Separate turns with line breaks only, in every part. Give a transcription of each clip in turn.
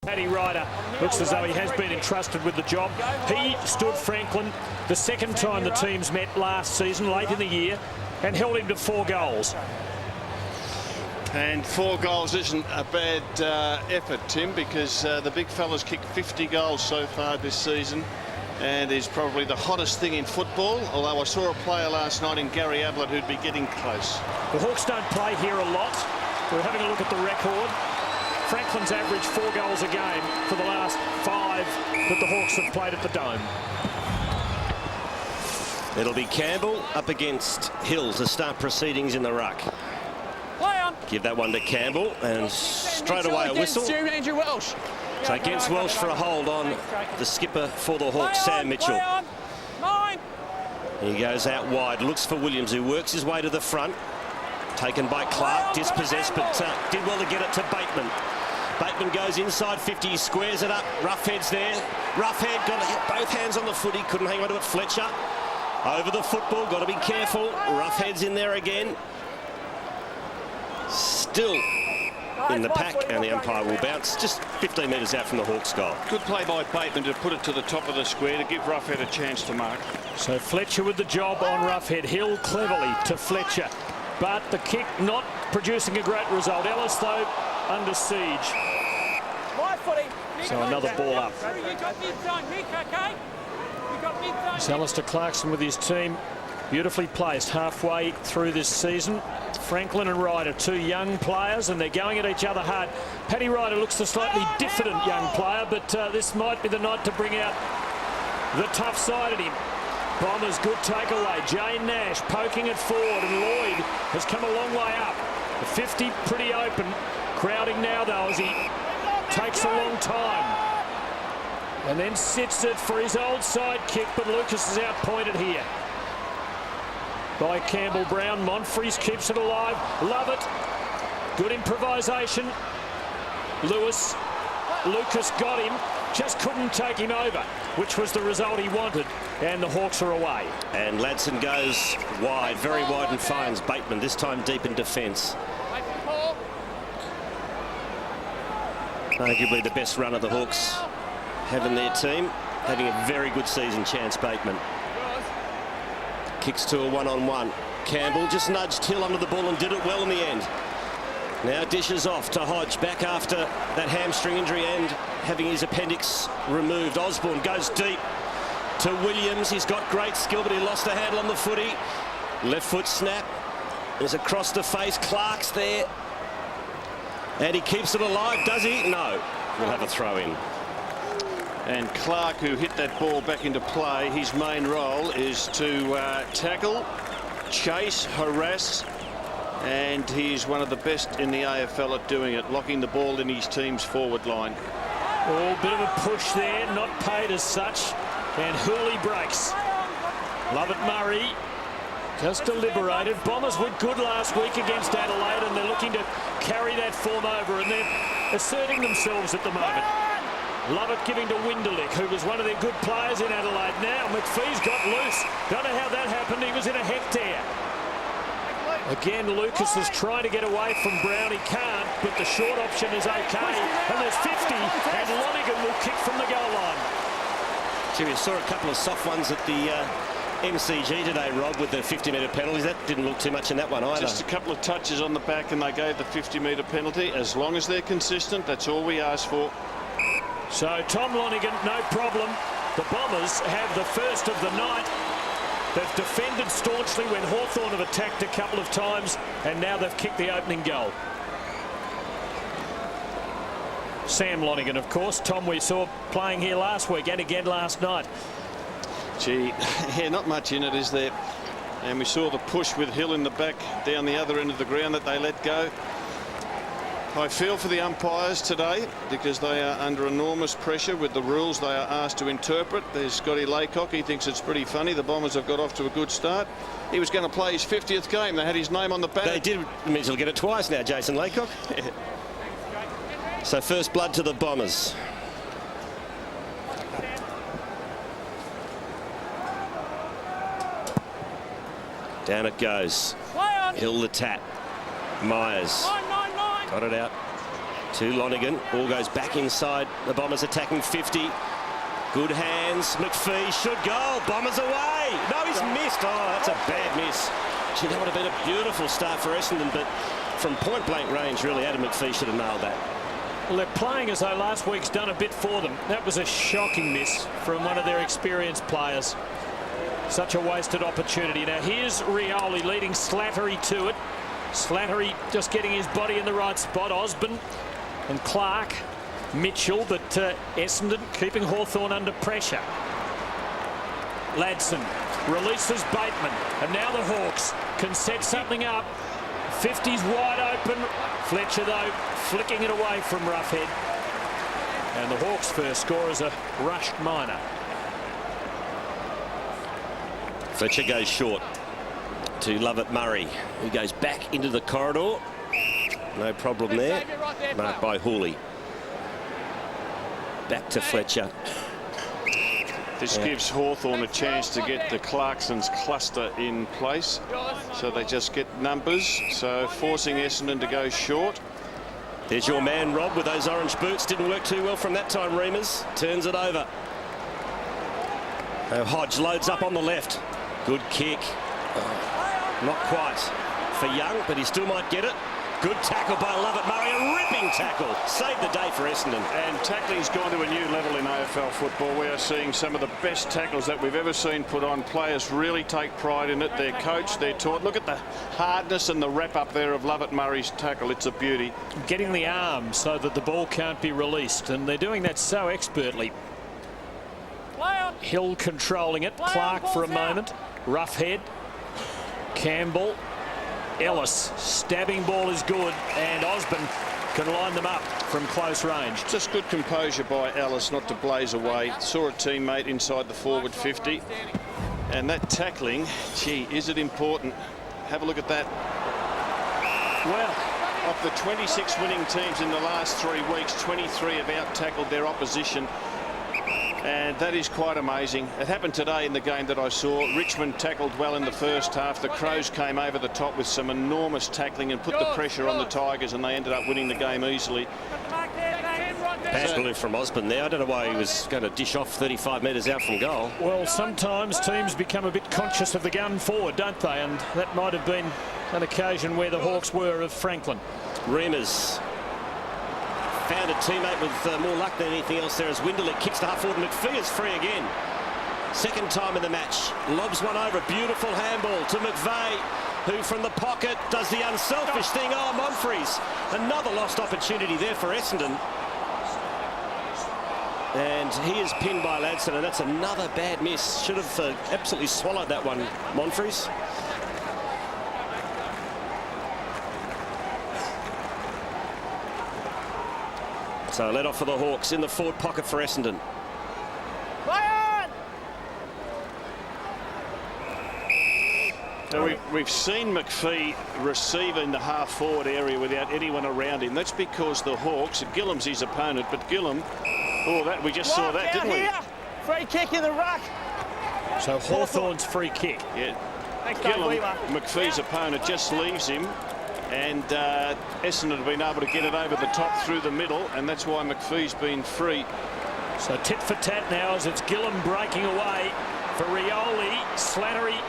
Paddy Ryder looks as though he has been entrusted with the job. He stood Franklin the second time the teams met last season, late in the year, and held him to 4 goals.
And 4 goals isn't a bad effort, Tim, because the big fella's kicked 50 goals so far this season and is probably the hottest thing in football, although I saw a player last night in Gary Ablett who'd be getting close.
The Hawks don't play here a lot. We're having a look at the record. Franklin's averaged 4 goals a game for the last 5 that the Hawks have played at the Dome.
It'll be Campbell up against Hill to start proceedings in the ruck. Give that one to Campbell, and straight away a whistle. So against Welsh for a hold on the skipper for the Hawks, Sam Mitchell. He goes out wide, looks for Williams, who works his way to the front. Taken by Clark, dispossessed, but did well to get it to Bateman. Bateman goes inside 50, squares it up. Roughhead's there. Roughhead got to hit both hands on the footy, couldn't hang on to it. Fletcher over the football, got to be careful. Roughhead's in there again. Still in the pack, and the umpire will bounce just 15 metres out from the Hawks' goal.
Good play by Bateman to put it to the top of the square to give Roughhead a chance to mark.
So Fletcher with the job on Roughhead. Hill cleverly to Fletcher, but the kick not producing a great result. Ellis, though, under siege. So another ball up. It's Alistair Clarkson with his team, beautifully placed halfway through this season. Franklin and Ryder, 2 young players, and they're going at each other hard. Paddy Ryder looks a slightly diffident young player, but this might be the night to bring out the tough side in him. Bombers, good takeaway. Jane Nash poking it forward, and Lloyd has come a long way up. The 50 pretty open. Crowding now, though, as he takes a long time. And then sits it for his old side kick, but Lucas is outpointed here by Campbell Brown. Monfries keeps it alive. Love it. Good improvisation. Lucas got him, just couldn't take him over, which was the result he wanted, and the Hawks are away.
And Ladson goes wide, very wide, and finds Bateman, this time deep in defence. Arguably the best run of the Hawks have in their team, having a very good season, Chance Bateman. Kicks to a one-on-one. Campbell just nudged Hill under the ball and did it well in the end. Now dishes off to Hodge, back after that hamstring injury and having his appendix removed. Osborne goes deep to Williams. He's got great skill, but he lost a handle on the footy. Left foot snap. There's across the face. Clark's there. And he keeps it alive, does he? No. We'll have a throw in.
And Clark, who hit that ball back into play, his main role is to tackle, chase, harass, and he's one of the best in the AFL at doing it, locking the ball in his team's forward line.
Oh, bit of a push there, not paid as such, and Hooley breaks. Lovett Murray just deliberated. Bombers were good last week against Adelaide, and they're looking to carry that form over, and they're asserting themselves at the moment. Lovett giving to Winderlick, who was one of their good players in Adelaide. Now McPhee's got loose. Don't know how that happened. He was in a heck tear. Again, Lucas is trying to get away from Brown. He can't, but the short option is okay. And there's 50, and Lonigan will kick from the goal line.
Gee, we saw a couple of soft ones at the MCG today, Rob, with the 50-metre penalties. That didn't look too much in that one either.
Just a couple of touches on the back, and they gave the 50-metre penalty. As long as they're consistent, that's all we ask for.
So Tom Lonigan, no problem. The Bombers have the first of the night. They've defended staunchly when Hawthorn have attacked a couple of times, and now they've kicked the opening goal. Sam Lonigan, of course. Tom, we saw playing here last week and again last night.
Gee, yeah, not much in it, is there? And we saw the push with Hill in the back down the other end of the ground that they let go. I feel for the umpires today because they are under enormous pressure with the rules they are asked to interpret. There's Scotty Laycock. He thinks it's pretty funny. The Bombers have got off to a good start. He was going to play his 50th game. They had his name on the bat.
They did. Means he'll get it twice now, Jason Laycock. So first blood to the Bombers. Down it goes. Hill the tap. Myers. Got it out To Lonergan. Ball goes back inside. The Bombers attacking 50. Good hands. McPhee should goal. Bombers away. No, he's missed. Oh, that's a bad miss. Gee, that would have been a beautiful start for Essendon, but from point-blank range, really, Adam McPhee should have nailed that.
Well, they're playing as though last week's done a bit for them. That was a shocking miss from one of their experienced players. Such a wasted opportunity. Now, here's Rioli leading Slattery to it. Slattery just getting his body in the right spot. Osborne and Clark. Mitchell, but Essendon keeping Hawthorn under pressure. Ladson releases Bateman, and now the Hawks can set something up. 50's wide open. Fletcher, though, flicking it away from Roughhead. And the Hawks' first score is a rushed minor.
Fletcher goes short to Lovett Murray, who goes back into the corridor. No problem there. Marked by Hooley. Back to Fletcher.
This gives Hawthorn a chance to get the Clarkson's cluster in place, so they just get numbers, so forcing Essendon to go short.
There's your man Rob with those orange boots. Didn't work too well from that time. Reamers turns it over. Hodge loads up on the left. Good kick. Not quite for Young, but he still might get it. Good tackle by Lovett Murray, a ripping tackle. Saved the day for Essendon.
And tackling's gone to a new level in AFL football. We are seeing some of the best tackles that we've ever seen put on. Players really take pride in it. They're coached, they're taught. Look at the hardness and the wrap up there of Lovett Murray's tackle. It's a beauty.
Getting the arm so that the ball can't be released, and they're doing that so expertly. Hill controlling it. Clark for a moment. Roughhead. Campbell. Ellis, stabbing ball is good, and Osborne can line them up from close range.
Just good composure by Ellis not to blaze away. Saw a teammate inside the forward 50. And that tackling, gee, is it important? Have a look at that. Well, of the 26 winning teams in the last 3 weeks, 23 have out-tackled their opposition. And that is quite amazing. It happened today in the game that I saw. Richmond tackled well in the first half. The Crows came over the top with some enormous tackling and put the pressure on the Tigers, and they ended up winning the game easily.
Bad move from Osborne there. I don't know why he was going to dish off 35 metres out from goal.
Well, sometimes teams become a bit conscious of the gun forward, don't they? And that might have been an occasion where the Hawks were of Franklin.
Reamers found a teammate with more luck than anything else there as Winderlich kicks to half forward. McPhee is free again. Second time in the match. Lobs one over. Beautiful handball to McVeigh, who from the pocket does the unselfish thing. Oh, Monfries. Another lost opportunity there for Essendon. And he is pinned by Ladson, and that's another bad miss. Should have absolutely swallowed that one, Monfries. So let off for the Hawks in the forward pocket for Essendon.
Now we've seen McPhee receive in the half-forward area without anyone around him. That's because the Hawks, Gillam's his opponent, but Gillam, oh, that we just saw that, didn't we?
Free kick in the ruck.
So Hawthorn's free kick.
Yeah. Gillam, McPhee's opponent, just leaves him. And Essendon have been able to get it over the top through the middle, and that's why McPhee's been free.
So tit for tat now as it's Gillam breaking away for Rioli. Slattery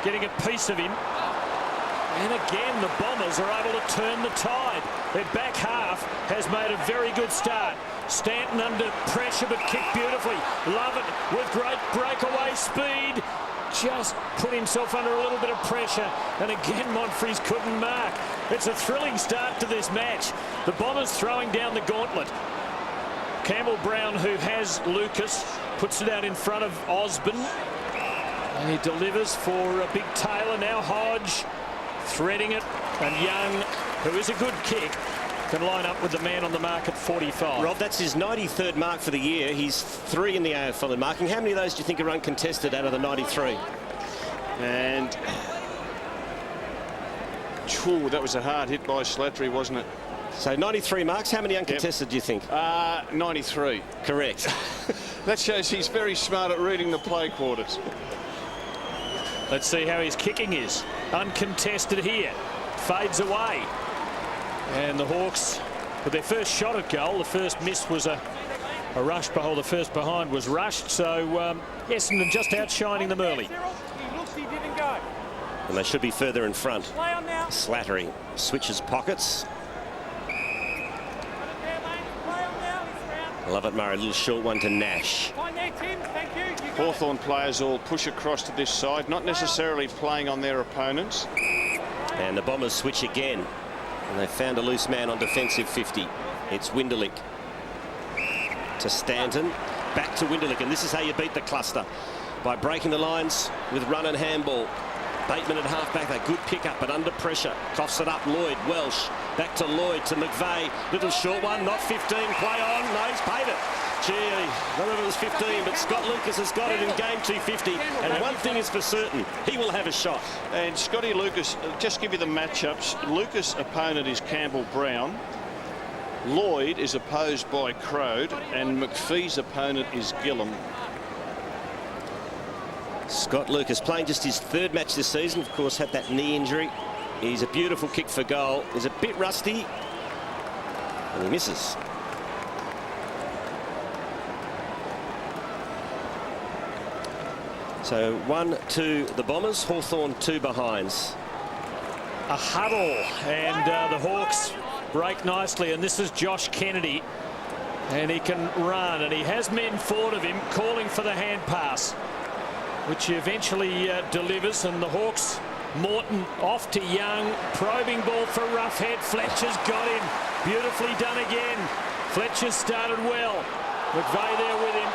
getting a piece of him. And again, the Bombers are able to turn the tide. Their back half has made a very good start. Stanton under pressure, but kicked beautifully. Lovett with great breakaway speed. Just put himself under a little bit of pressure, and again Monfries couldn't mark. It's a thrilling start to this match. The Bombers throwing down the gauntlet. Campbell Brown, who has Lucas, puts it out in front of Osborne, and he delivers for a big Taylor. Now Hodge threading it, and Young, who is a good kick, can line up with the man on the mark at 45.
Rob, that's his 93rd mark for the year. He's 3 in the AFL in marking. How many of those do you think are uncontested out of the 93?
And that was a hard hit by Slattery, wasn't it?
So 93 marks. How many uncontested do you think?
93.
Correct.
That shows he's very smart at reading the play quarters.
Let's see how his kicking is. Uncontested here. Fades away. And the Hawks But their first shot at goal, the first miss was a rush behind. The first behind was rushed. So Essendon just outshining them early.
And they should be further in front. Slattery switches pockets. Lovett Murray, a little short one to Nash.
Hawthorn players all push across to this side, not necessarily playing on their opponents.
And the Bombers switch again. And they found a loose man on defensive 50. It's Winderlich to Stanton. Back to Winderlich. And this is how you beat the cluster. By breaking the lines with run and handball. Bateman at half-back, a good pick-up, but under pressure. Coughs it up, Lloyd, Welsh. Back to Lloyd, to McVeigh. Little short one, not 15, play on. No, he's paid it. Gee, I don't know if it was 15, but Scott Lucas has got it in game 250. And one thing is for certain, he will have a shot.
And Scotty Lucas, just give you the matchups. Lucas' opponent is Campbell Brown. Lloyd is opposed by Crode, and McPhee's opponent is Gillam.
Scott Lucas playing just his third match this season. Of course, had that knee injury. He's a beautiful kick for goal. He's a bit rusty. And he misses. So 1-2 the Bombers. Hawthorn 2 behinds.
A huddle, and the Hawks break nicely. And this is Josh Kennedy. And he can run, and he has men forward of him calling for the hand pass, which he eventually delivers. And the Hawks, Morton off to Young, probing ball for Roughhead. Fletcher's got him, beautifully done again. Fletcher started well, McVeigh there with him,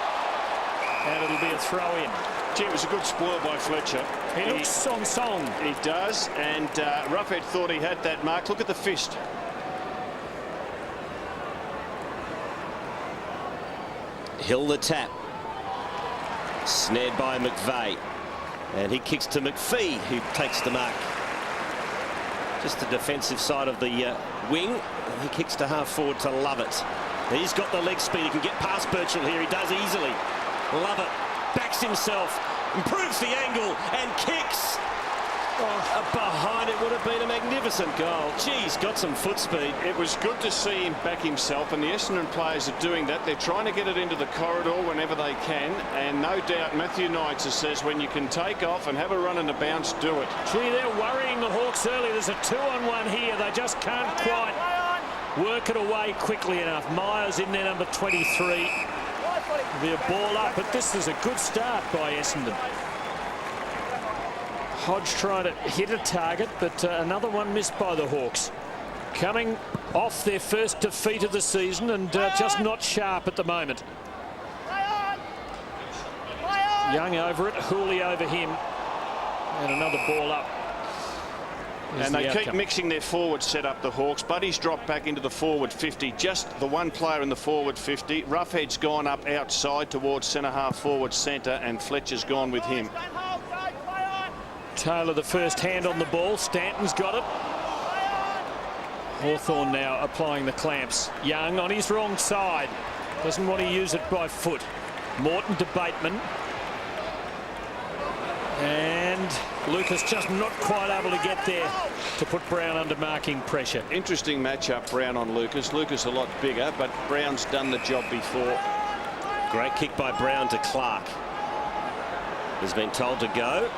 and it'll be a throw in.
Gee, it was a good spoil by Fletcher.
He looks song.
He does, and Roughhead thought he had that mark. Look at the fist.
Hill the tap. Snared by McVeigh. And he kicks to McPhee, who takes the mark. Just the defensive side of the wing. He kicks to half forward to Lovett. He's got the leg speed. He can get past Birchall here. He does easily. Lovett backs himself, improves the angle, and kicks. Behind it would have been a magnificent goal. Geez, got some foot speed.
It was good to see him back himself, and the Essendon players are doing that. They're trying to get it into the corridor whenever they can, and no doubt Matthew Knights says when you can take off and have a run and a bounce, do it.
Gee, they're worrying the Hawks early. There's a 2-on-1 here. They just can't quite work it away quickly enough. Myers in there, number 23. It'll be a ball up, but this is a good start by Essendon. Hodge trying to hit a target, but another one missed by the Hawks. Coming off their first defeat of the season, and just not sharp at the moment. Young over it, Hooley over him, and another ball up.
And they keep mixing their forward setup, the Hawks. Buddy's dropped back into the forward 50, just the one player in the forward 50. Roughhead's gone up outside towards centre half forward centre, and Fletcher's gone with him.
Taylor the first hand on the ball. Stanton's got it. Hawthorn now applying the clamps. Young on his wrong side. Doesn't want to use it by foot. Morton to Bateman. And Lucas just not quite able to get there to put Brown under marking pressure.
Interesting matchup, Brown on Lucas. Lucas a lot bigger, but Brown's done the job before.
Great kick by Brown to Clark. He's been told to go.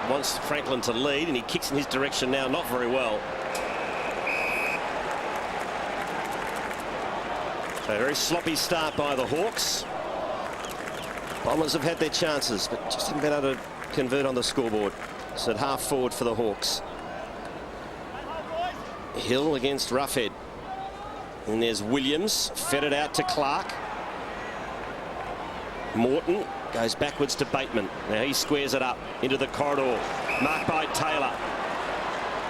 Wants Franklin to lead, and he kicks in his direction now, not very well. So a very sloppy start by the Hawks. Bombers have had their chances, but just haven't been able to convert on the scoreboard. So at half forward for the Hawks. Hill against Roughhead. And there's Williams, fed it out to Clark. Morton goes backwards to Bateman. Now he squares it up into the corridor. Marked by Taylor.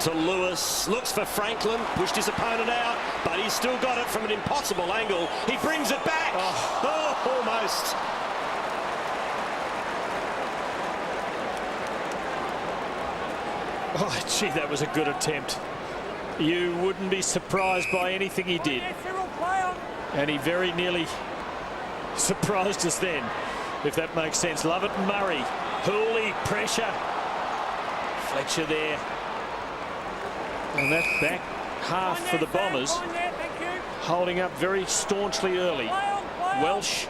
To Lewis. Looks for Franklin. Pushed his opponent out, but he's still got it from an impossible angle. He brings it back. Oh, almost.
Oh, gee, that was a good attempt. You wouldn't be surprised by anything he did. And he very nearly surprised us then, if that makes sense. Lovett and Murray. Hooley, pressure. Fletcher there. And that back half for the Bombers holding up very staunchly early. Welsh.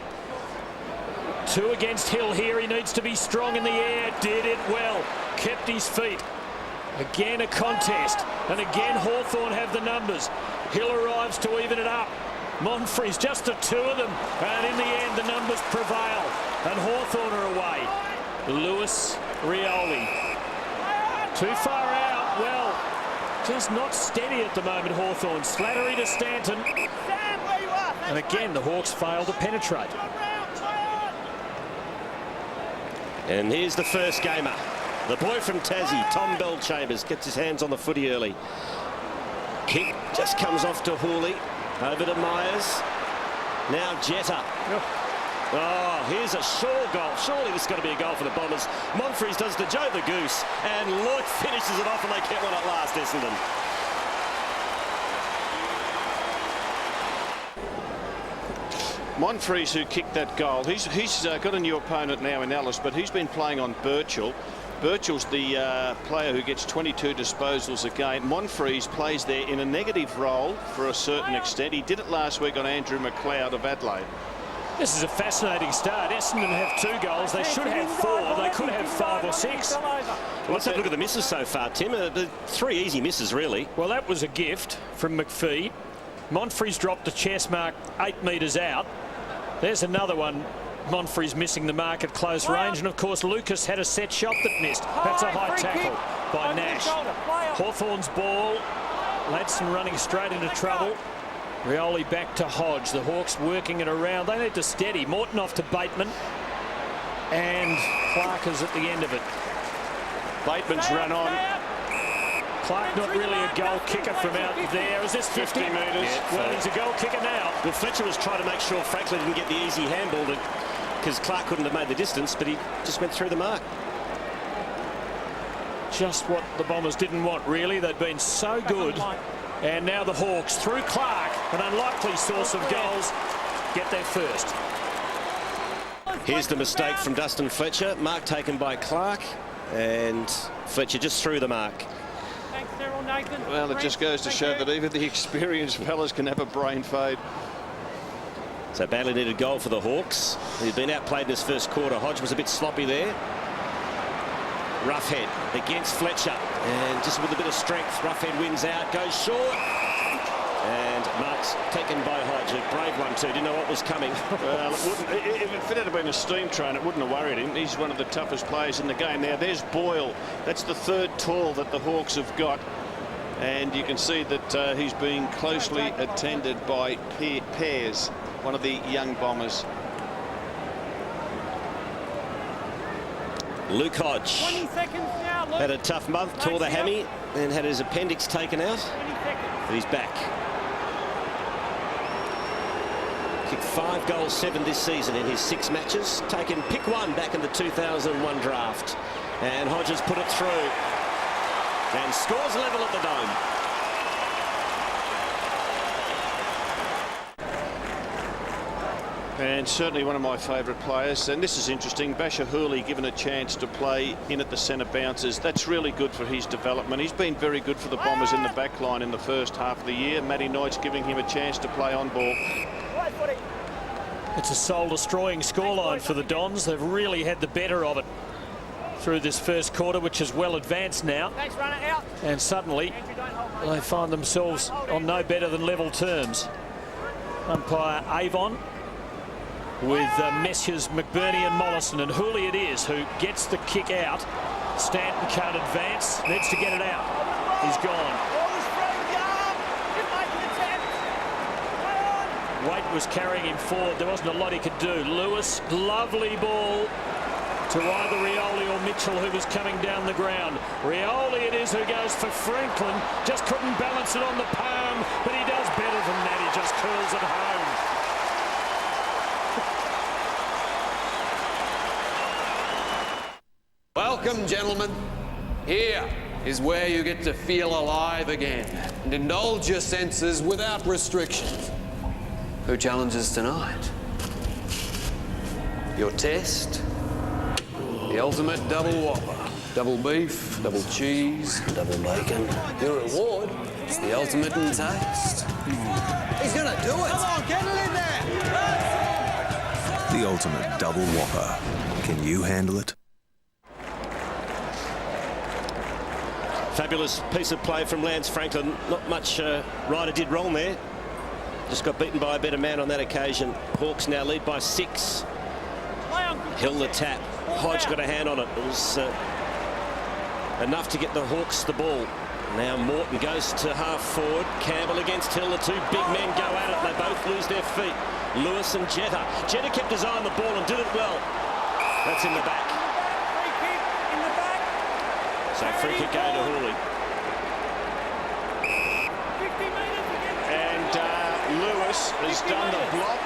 2 against Hill here. He needs to be strong in the air. Did it well. Kept his feet. Again a contest. And again Hawthorn have the numbers. Hill arrives to even it up. Monfries, just the 2 of them. And in the end the numbers prevail. And Hawthorn are away. Lewis, Rioli. Too far out. Well, just not steady at the moment, Hawthorn. Slattery to Stanton. And again, the Hawks fail to penetrate.
And here's the first gamer. The boy from Tassie, Tom Bellchambers, gets his hands on the footy early. Kick just comes off to Hooley. Over to Myers. Now Jetta. Oh, here's a sure goal. Surely this has got to be a goal for the Bombers. Monfries does the Joe the Goose, and Lloyd finishes it off, and they get one at last, Essendon.
Monfries, who kicked that goal, he's got a new opponent now in Ellis, but he's been playing on Birchall. Birchall's the player who gets 22 disposals a game. Monfries plays there in a negative role for a certain extent. He did it last week on Andrew McLeod of Adelaide.
This is a fascinating start. Essendon have 2 goals. They should have 4. They could have 5 or 6.
Let's have a look at the misses so far, Tim. 3 easy misses, really.
Well, that was a gift from McPhee. Monfries dropped the chest mark 8 metres out. There's another one. Monfries missing the mark at close range. And, of course, Lucas had a set shot that missed. That's a high tackle by Nash. Hawthorn's ball. Ladson running straight into trouble. Rioli back to Hodge. The Hawks working it around. They need to steady. Morton off to Bateman. And Clark is at the end of it.
Bateman's run on.
Clark not really a goal kicker from out there. Is this 50 metres?
Yeah,
well, he's a goal kicker now.
Well, Fletcher was trying to make sure Franklin didn't get the easy handball because Clark couldn't have made the distance, but he just went through the mark.
Just what the Bombers didn't want, really. They'd been so good. And now the Hawks, through Clark, an unlikely source of goals, get there first.
Here's the mistake from Dustin Fletcher. Mark taken by Clark, and Fletcher just through the mark.
Well, it just goes to show that even the experienced fellas can have a brain fade.
So badly needed goal for the Hawks. He'd been outplayed in this first quarter. Hodge was a bit sloppy there. Roughhead against Fletcher, and just with a bit of strength, Roughhead wins out, goes short, and marks taken by Hodge. A brave one too, didn't know what was coming.
Well, if it had been a steam train, it wouldn't have worried him. He's one of the toughest players in the game. Now there's Boyle. That's the 3rd tall that the Hawks have got, and you can see that he's being closely attended by Pears, one of the young Bombers.
Luke Hodge
20 seconds now, Luke.
had a tough month, tore the hammy, and had his appendix taken out, but he's back. Kicked 5 goals, 7 this season in his 6 matches. Taken pick 1 back in the 2001 draft, and Hodge has put it through and scores level at the Dome.
And certainly one of my favourite players. And this is interesting. Basher Hooley given a chance to play in at the centre bounces. That's really good for his development. He's been very good for the Bombers in the back line in the first half of the year. Matty Knight's giving him a chance to play on ball.
It's a soul-destroying scoreline for the Dons. They've really had the better of it through this first quarter, which is well advanced now. And suddenly they find themselves on no better than level terms. Umpire Avon with Messieurs McBurney and Mollison, and Hooley it is who gets the kick out. Stanton can't advance, needs to get it out. He's gone. Waite was carrying him forward. There wasn't a lot he could do. Lewis, lovely ball to either Rioli or Mitchell, who was coming down the ground. Rioli it is who goes for Franklin. Just couldn't balance it on the palm, but he does better than that. He just curls it home.
Welcome, gentlemen. Here is where you get to feel alive again and indulge your senses without restrictions. Who challenges tonight? Your test? The ultimate double whopper. Double beef, double cheese, double bacon. Your reward is the ultimate in taste.
He's going to do it. Come on, get it in there.
The ultimate double whopper. Can you handle it?
Fabulous piece of play from Lance Franklin. Not much Ryder did wrong there. Just got beaten by a better man on that occasion. Hawks now lead by 6. Hill the tap. Hodge got a hand on it. It was enough to get the Hawks the ball. Now Morton goes to half forward. Campbell against Hill. The two big men go at it. They both lose their feet. Lewis and Jetta. Jetta kept his eye on the ball and did it well. That's in the back. So free kick going to Hooley.
And Lewis has done the block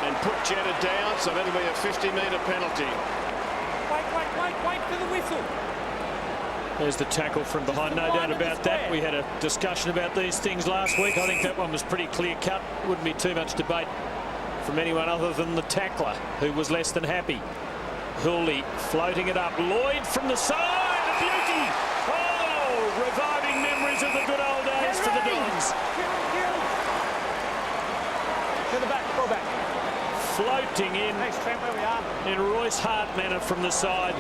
and put Jetta down, so that'll be a 50-metre penalty.
Wait for the whistle.
There's the tackle from behind, no doubt about that. We had a discussion about these things last week. I think that one was pretty clear-cut. Wouldn't be too much debate from anyone other than the tackler, who was less than happy. Hooley floating it up. Lloyd from the side. A beauty. Oh, reviving memories of the good old days for the Dons.
To the back, go back.
Floating in Royce Hart manner from the side.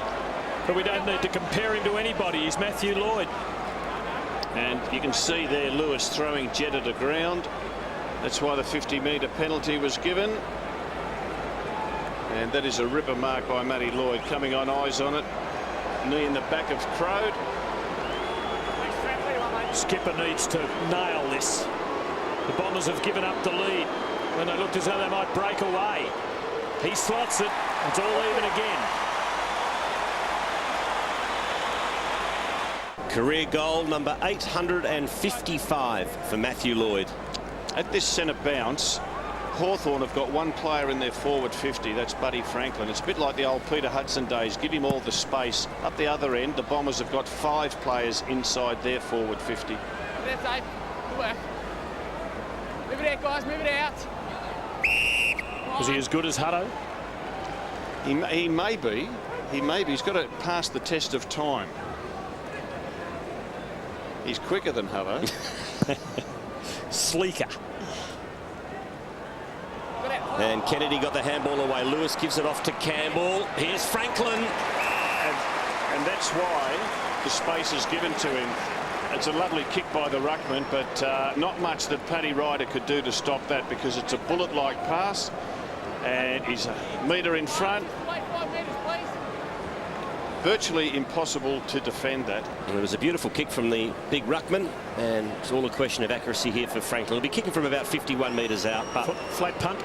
But we don't need to compare him to anybody. He's Matthew Lloyd.
And you can see there Lewis throwing Jetta to ground. That's why the 50-metre penalty was given. And that is a ripper mark by Matty Lloyd, coming on, eyes on it. Knee in the back of Crode.
Skipper needs to nail this. The Bombers have given up the lead when they looked as though they might break away. He slots it. It's all even again.
Career goal number 855 for Matthew Lloyd.
At this centre bounce, Hawthorn have got one player in their forward 50. That's Buddy Franklin. It's a bit like the old Peter Hudson days. Give him all the space. Up the other end, the Bombers have got 5 players inside their forward 50.
That's safe. Good work. Move it out, guys. Move it out.
Is he as good as Hutto?
He may be. He may be. He's got to pass the test of time. He's quicker than Hutto.
Sleeker.
And Kennedy got the handball away. Lewis gives it off to Campbell. Here's Franklin.
And that's why the space is given to him. It's a lovely kick by the ruckman, but not much that Paddy Ryder could do to stop that, because it's a bullet-like pass. And he's a metre in front.
Wait 5 metres, please.
Virtually impossible to defend that.
And it was a beautiful kick from the big ruckman, and it's all a question of accuracy here for Franklin. He'll be kicking from about 51 metres out. But
Flat punt.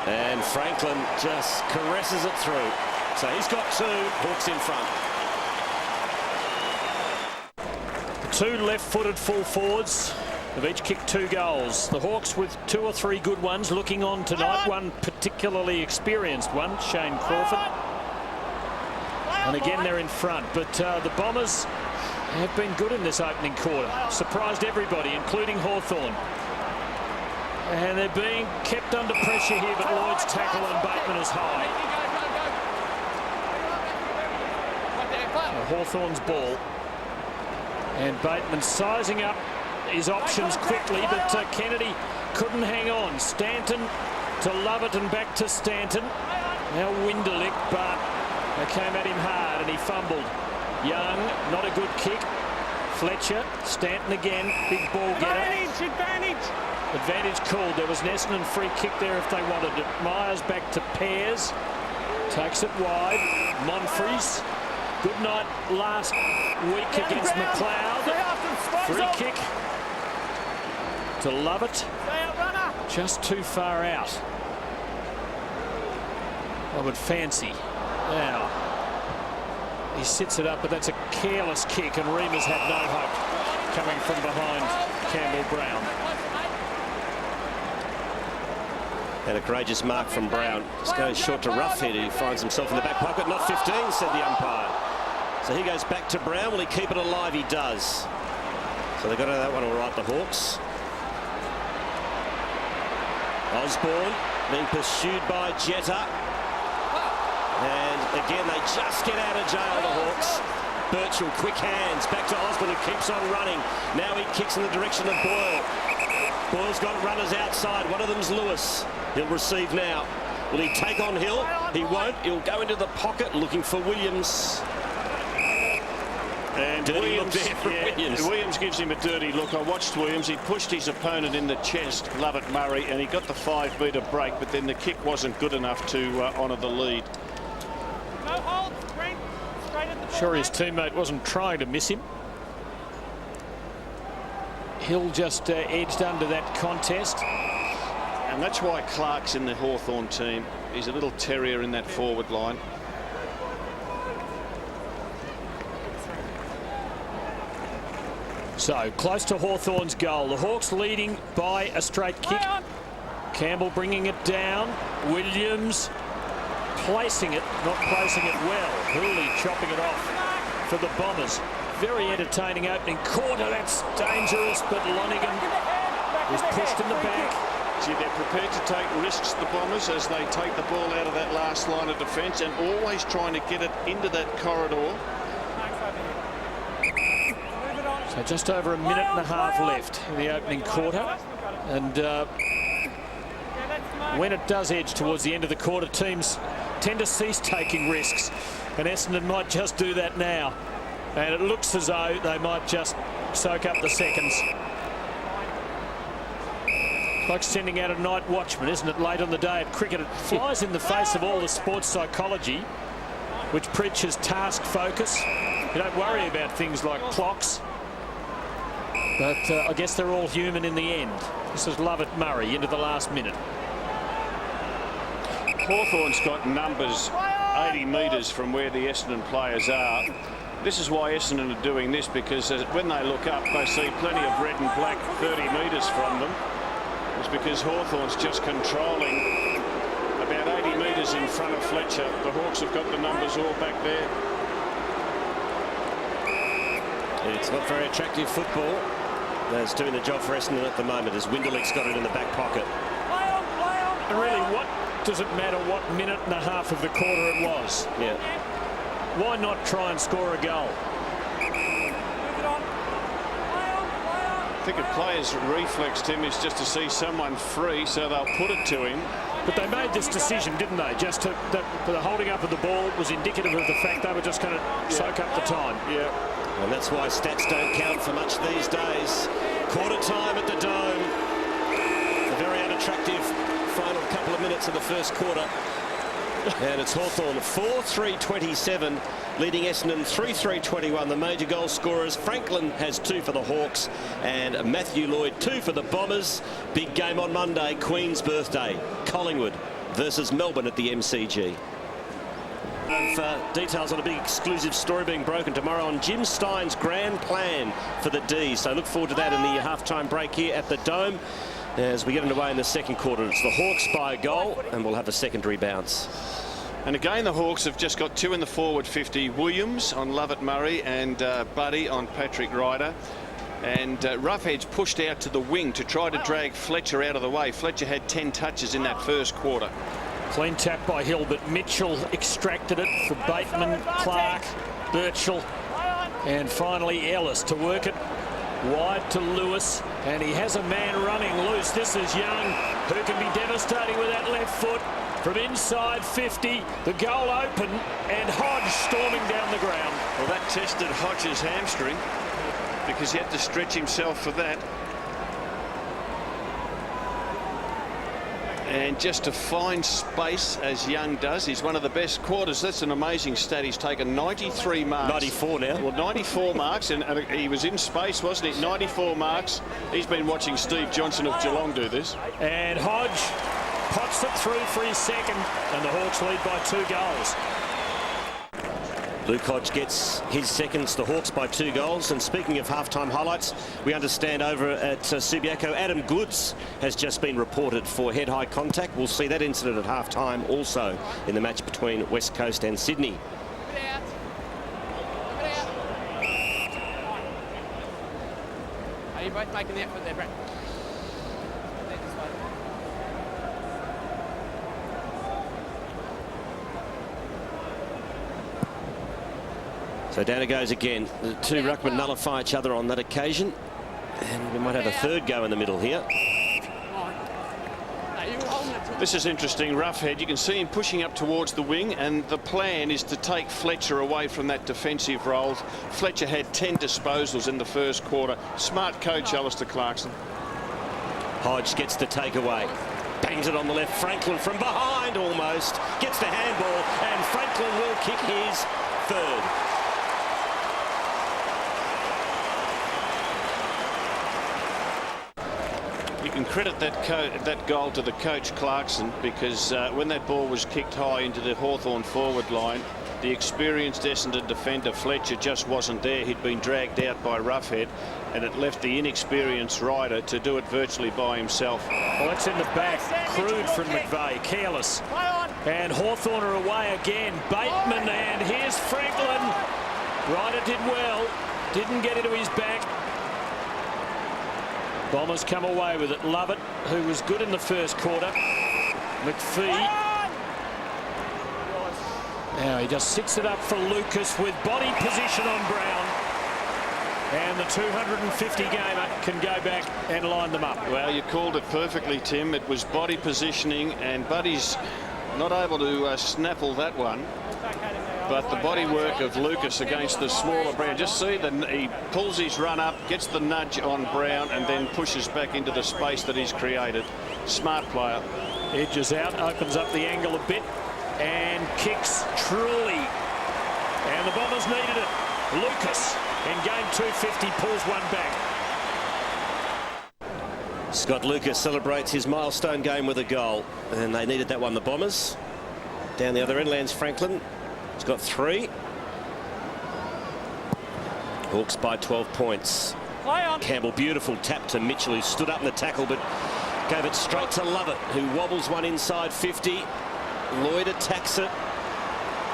And Franklin just caresses it through. So he's got 2. Hawks in front.
The 2 left-footed full forwards have each kicked 2 goals. The Hawks with 2 or 3 good ones looking on tonight. One particularly experienced one, Shane Crawford. And again they're in front. But the Bombers have been good in this opening quarter. Surprised everybody, including Hawthorn. And they're being kept under pressure here, but Lloyd's tackle on Bateman is high. Hawthorn's ball. And Bateman sizing up his options quickly, but Kennedy couldn't hang on. Stanton to Lovett and back to Stanton. Now Winderlich, but they came at him hard and he fumbled. Young, not a good kick. Fletcher, Stanton again, big ball getter. Advantage called. There was an Essendon free kick there if they wanted it. Myers back to Pears. Takes it wide. Monfries. Good night last week against McLeod. Free kick to Lovett. Just too far out. I would fancy. Now, he sits it up, but that's a careless kick, and Remus had no hope coming from behind Campbell Brown.
And a courageous mark from Brown. Just goes short to Roughhead. He finds himself in the back pocket. Not 15, said the umpire. So he goes back to Brown. Will he keep it alive? He does. So they got that one all right, the Hawks. Osborne being pursued by Jetta. And again, they just get out of jail, the Hawks. Birchall, quick hands, back to Osborne, who keeps on running. Now he kicks in the direction of Boyle. Boyle's got runners outside. One of them's Lewis. He'll receive now. Will he take on Hill? He won't. He'll go into the pocket looking for Williams.
And Williams gives him a dirty look. I watched Williams. He pushed his opponent in the chest, Lovett Murray, and he got the 5-metre break, but then the kick wasn't good enough to honour the lead.
No hold, straight at the ball,
Sure his teammate wasn't trying to miss him. Hill just edged under that contest.
And that's why Clark's in the Hawthorn team. He's a little terrier in that forward line.
So close to Hawthorn's goal. The Hawks leading by a straight kick. Campbell bringing it down. Williams placing it, not placing it well. Hooley chopping it off for the Bombers. Very entertaining opening quarter. That's dangerous, but Lonigan is pushed in the back.
See, they're prepared to take risks, the Bombers, as they take the ball out of that last line of defence and always trying to get it into that corridor.
So just over a minute and a half left in the opening quarter. And when it does edge towards the end of the quarter, teams tend to cease taking risks. And Essendon might just do that now. And it looks as though they might just soak up the seconds. It's like sending out a night watchman, isn't it, late on the day at cricket? It flies in the face of all the sports psychology, which preaches task focus. You don't worry about things like clocks. But I guess they're all human in the end. This is Lovett Murray into the last minute.
Hawthorn's got numbers 80 metres from where the Essendon players are. This is why Essendon are doing this, because when they look up, they see plenty of red and black 30 metres from them. It's because Hawthorn's just controlling about 80 metres in front of Fletcher. The Hawks have got the numbers all back there.
It's not very attractive football. That's doing the job for Essendon at the moment as Winderlick's got it in the back pocket.
And really, what does it matter what minute and a half of the quarter it was?
Yeah.
Why not try and score a goal?
I think a player's reflex, Tim, is just to see someone free, so they'll put it to him.
But they made this decision, didn't they? Just to the holding up of the ball was indicative of the fact they were just going to soak up the time.
Yeah.
And that's why stats don't count for much these days. Quarter time at the Dome. A very unattractive final couple of minutes of the first quarter. And it's Hawthorn 4-3-27, leading Essendon 3-3-21. The major goal scorers, Franklin has 2 for the Hawks and Matthew Lloyd 2 for the Bombers. Big game on Monday, Queen's birthday. Collingwood versus Melbourne at the MCG. Details on a big exclusive story being broken tomorrow on Jim Stein's grand plan for the D's. So look forward to that in the halftime break here at the Dome. As we get underway in the second quarter, it's the Hawks by a goal, and we'll have a secondary bounce.
And again, the Hawks have just got 2 in the forward 50. Williams on Lovett Murray and Buddy on Patrick Ryder. And Roughhead's pushed out to the wing to try to drag Fletcher out of the way. Fletcher had 10 touches in that first quarter.
Clean tap by Hill, but Mitchell extracted it for Bateman, Clark, Birchall, and finally Ellis to work it wide to Lewis, and he has a man running loose. This is Young, who can be devastating with that left foot from inside 50. The goal open, and Hodge storming down the ground.
Well, that tested Hodge's hamstring because he had to stretch himself for that. And just to find space as Young does, he's one of the best quarters. That's an amazing stat. He's taken 93 marks.
94 now.
Well, 94 marks, and he was in space, wasn't he? 94 marks. He's been watching Steve Johnson of Geelong do this.
And Hodge pots it through for his second, and the Hawks lead by 2 goals.
Luke Hodge gets his seconds, the Hawks by 2 goals. And speaking of halftime highlights, we understand over at Subiaco, Adam Goods has just been reported for head-high contact. We'll see that incident at halftime also in the match between West Coast and Sydney.
Are you both making the effort there, Brett?
So down it goes again. The two ruckmen nullify each other on that occasion. And we might have a third go in the middle here.
This is interesting. Roughhead, you can see him pushing up towards the wing, and the plan is to take Fletcher away from that defensive role. Fletcher had 10 disposals in the first quarter. Smart coach, Alistair Clarkson.
Hodge gets the takeaway. Bangs it on the left. Franklin from behind almost. Gets the handball, and Franklin will kick his third.
You can credit that goal to the coach Clarkson, because when that ball was kicked high into the Hawthorn forward line, the experienced Essendon defender Fletcher just wasn't there. He'd been dragged out by Roughhead, and it left the inexperienced rider to do it virtually by himself.
Well, that's in the back. Crude from McVeigh. Careless. And Hawthorn are away again. Bateman, and here's Franklin. Ryder did well. Didn't get into his back. Bombers come away with it. Lovett, who was good in the first quarter. McPhee. Now he just sits it up for Lucas with body position on Brown. And the 250 gamer can go back and line them up.
Well, you called it perfectly, Tim. It was body positioning, and Buddy's not able to snaffle that one. But the body work of Lucas against the smaller Brown. Just see that he pulls his run up, gets the nudge on Brown, and then pushes back into the space that he's created. Smart player.
Edges out, opens up the angle a bit, and kicks truly. And the Bombers needed it. Lucas in game 250 pulls one back.
Scott Lucas celebrates his milestone game with a goal, and they needed that one, the Bombers. Down the other end lands Franklin. He's got 3. Hawks by 12 points. Campbell, beautiful tap to Mitchell, who stood up in the tackle but gave it straight to Lovett, who wobbles one inside 50. Lloyd attacks it.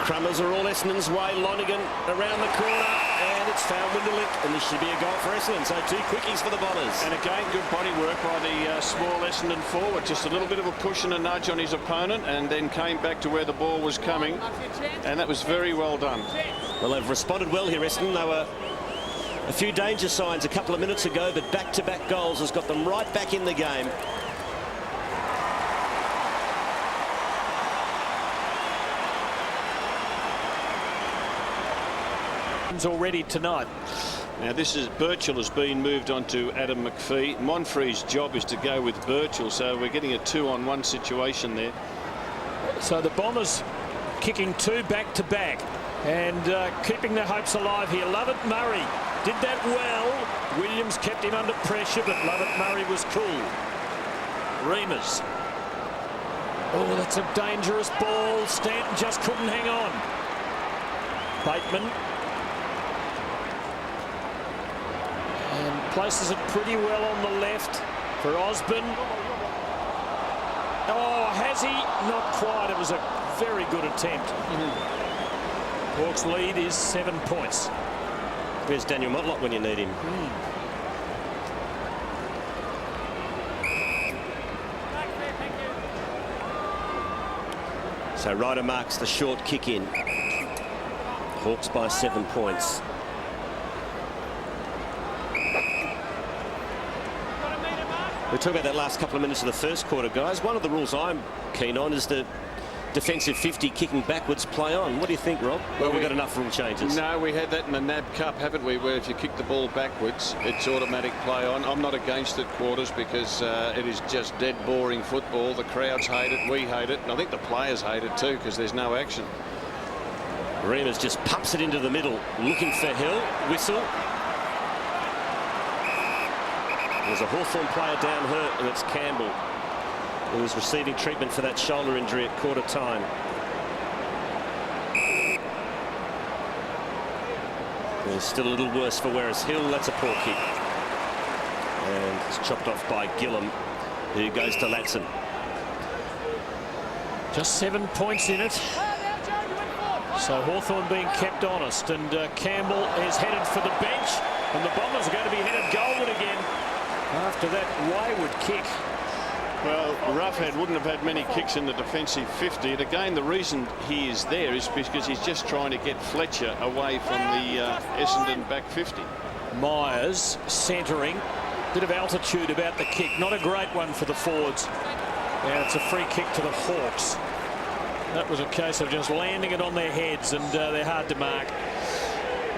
Crummers are all Essendon's way. Lonigan around the corner, and it's found Winderlick, and this should be a goal for Essendon. So 2 quickies for the Bombers.
And again, good body work by the small Essendon forward. Just a little bit of a push and a nudge on his opponent, and then came back to where the ball was coming, and that was very well done.
Well, they've responded well here, Essendon. They were a few danger signs a couple of minutes ago, but back-to-back goals has got them right back in the game.
Already tonight.
Now this is Birchall has been moved on to Adam McPhee. Monfrey's job is to go with Birchall, so we're getting a 2-on-1 situation there.
So the Bombers kicking 2 back-to-back and keeping their hopes alive here. Lovett Murray did that well. Williams kept him under pressure, but Lovett Murray was cool. Reamers. Oh, that's a dangerous ball. Stanton just couldn't hang on. Bateman. And places it pretty well on the left for Osborne. Oh, has he? Not quite. It was a very good attempt. Hawks' lead is 7 points.
Where's Daniel Motlop when you need him? So Ryder marks the short kick in. Hawks by 7 points. We talk about that last couple of minutes of the first quarter, guys. One of the rules I'm keen on is the defensive 50 kicking backwards play on. What do you think, Rob? Well, we've got enough rule changes.
No, we had that in the NAB Cup, haven't we, where if you kick the ball backwards, it's automatic play on. I'm not against it, Quarters, because it is just dead boring football. The crowds hate it, we hate it, and I think the players hate it too, because there's no action.
Reamers just pumps it into the middle, looking for Hill. Whistle. There's a Hawthorn player down hurt, and it's Campbell, who was receiving treatment for that shoulder injury at quarter time. And it's still a little worse for Werris Hill. That's a poor kick. And it's chopped off by Gillam, who goes to Latson.
Just 7 points in it. So Hawthorn being kept honest, and Campbell is headed for the bench, and the Bombers are going to be headed goalward again after that wayward kick.
Well, Roughhead wouldn't have had many kicks in the defensive 50. And again, the reason he is there is because he's just trying to get Fletcher away from the Essendon back 50.
Myers centering. Bit of altitude about the kick. Not a great one for the forwards. And it's a free kick to the Hawks. That was a case of just landing it on their heads, and they're hard to mark.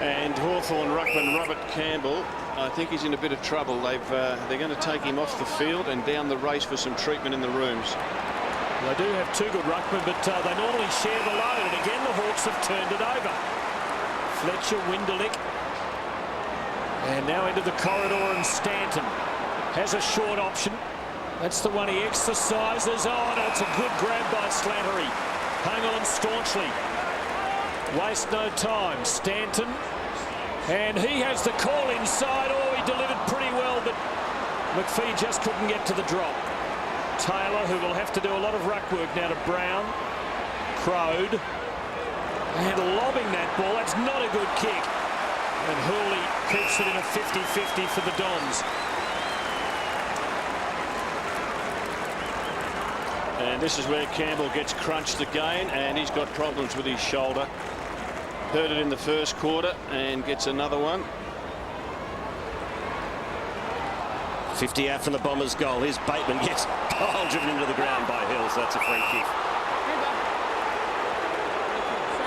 And Hawthorn ruckman Robert Campbell, I think he's in a bit of trouble. They're going to take him off the field and down the race for some treatment in the rooms.
They do have two good ruckmen, but they normally share the load. And again, the Hawks have turned it over. Fletcher, Winderlich. And now into the corridor, and Stanton has a short option. That's the one he exercises. Oh, no, it's a good grab by Slattery. Hung on staunchly. Waste no time. Stanton. And he has the call inside. Oh, he delivered pretty well, but McPhee just couldn't get to the drop. Taylor, who will have to do a lot of ruck work now to Brown. Crowed. And lobbing that ball. That's not a good kick. And Hooley keeps it in a 50-50 for the Dons.
And this is where Campbell gets crunched again, and he's got problems with his shoulder. Hurt it in the first quarter and gets another one.
50 out from the Bombers' goal. Here's Bateman, gets driven into the ground by Hills. That's a free kick.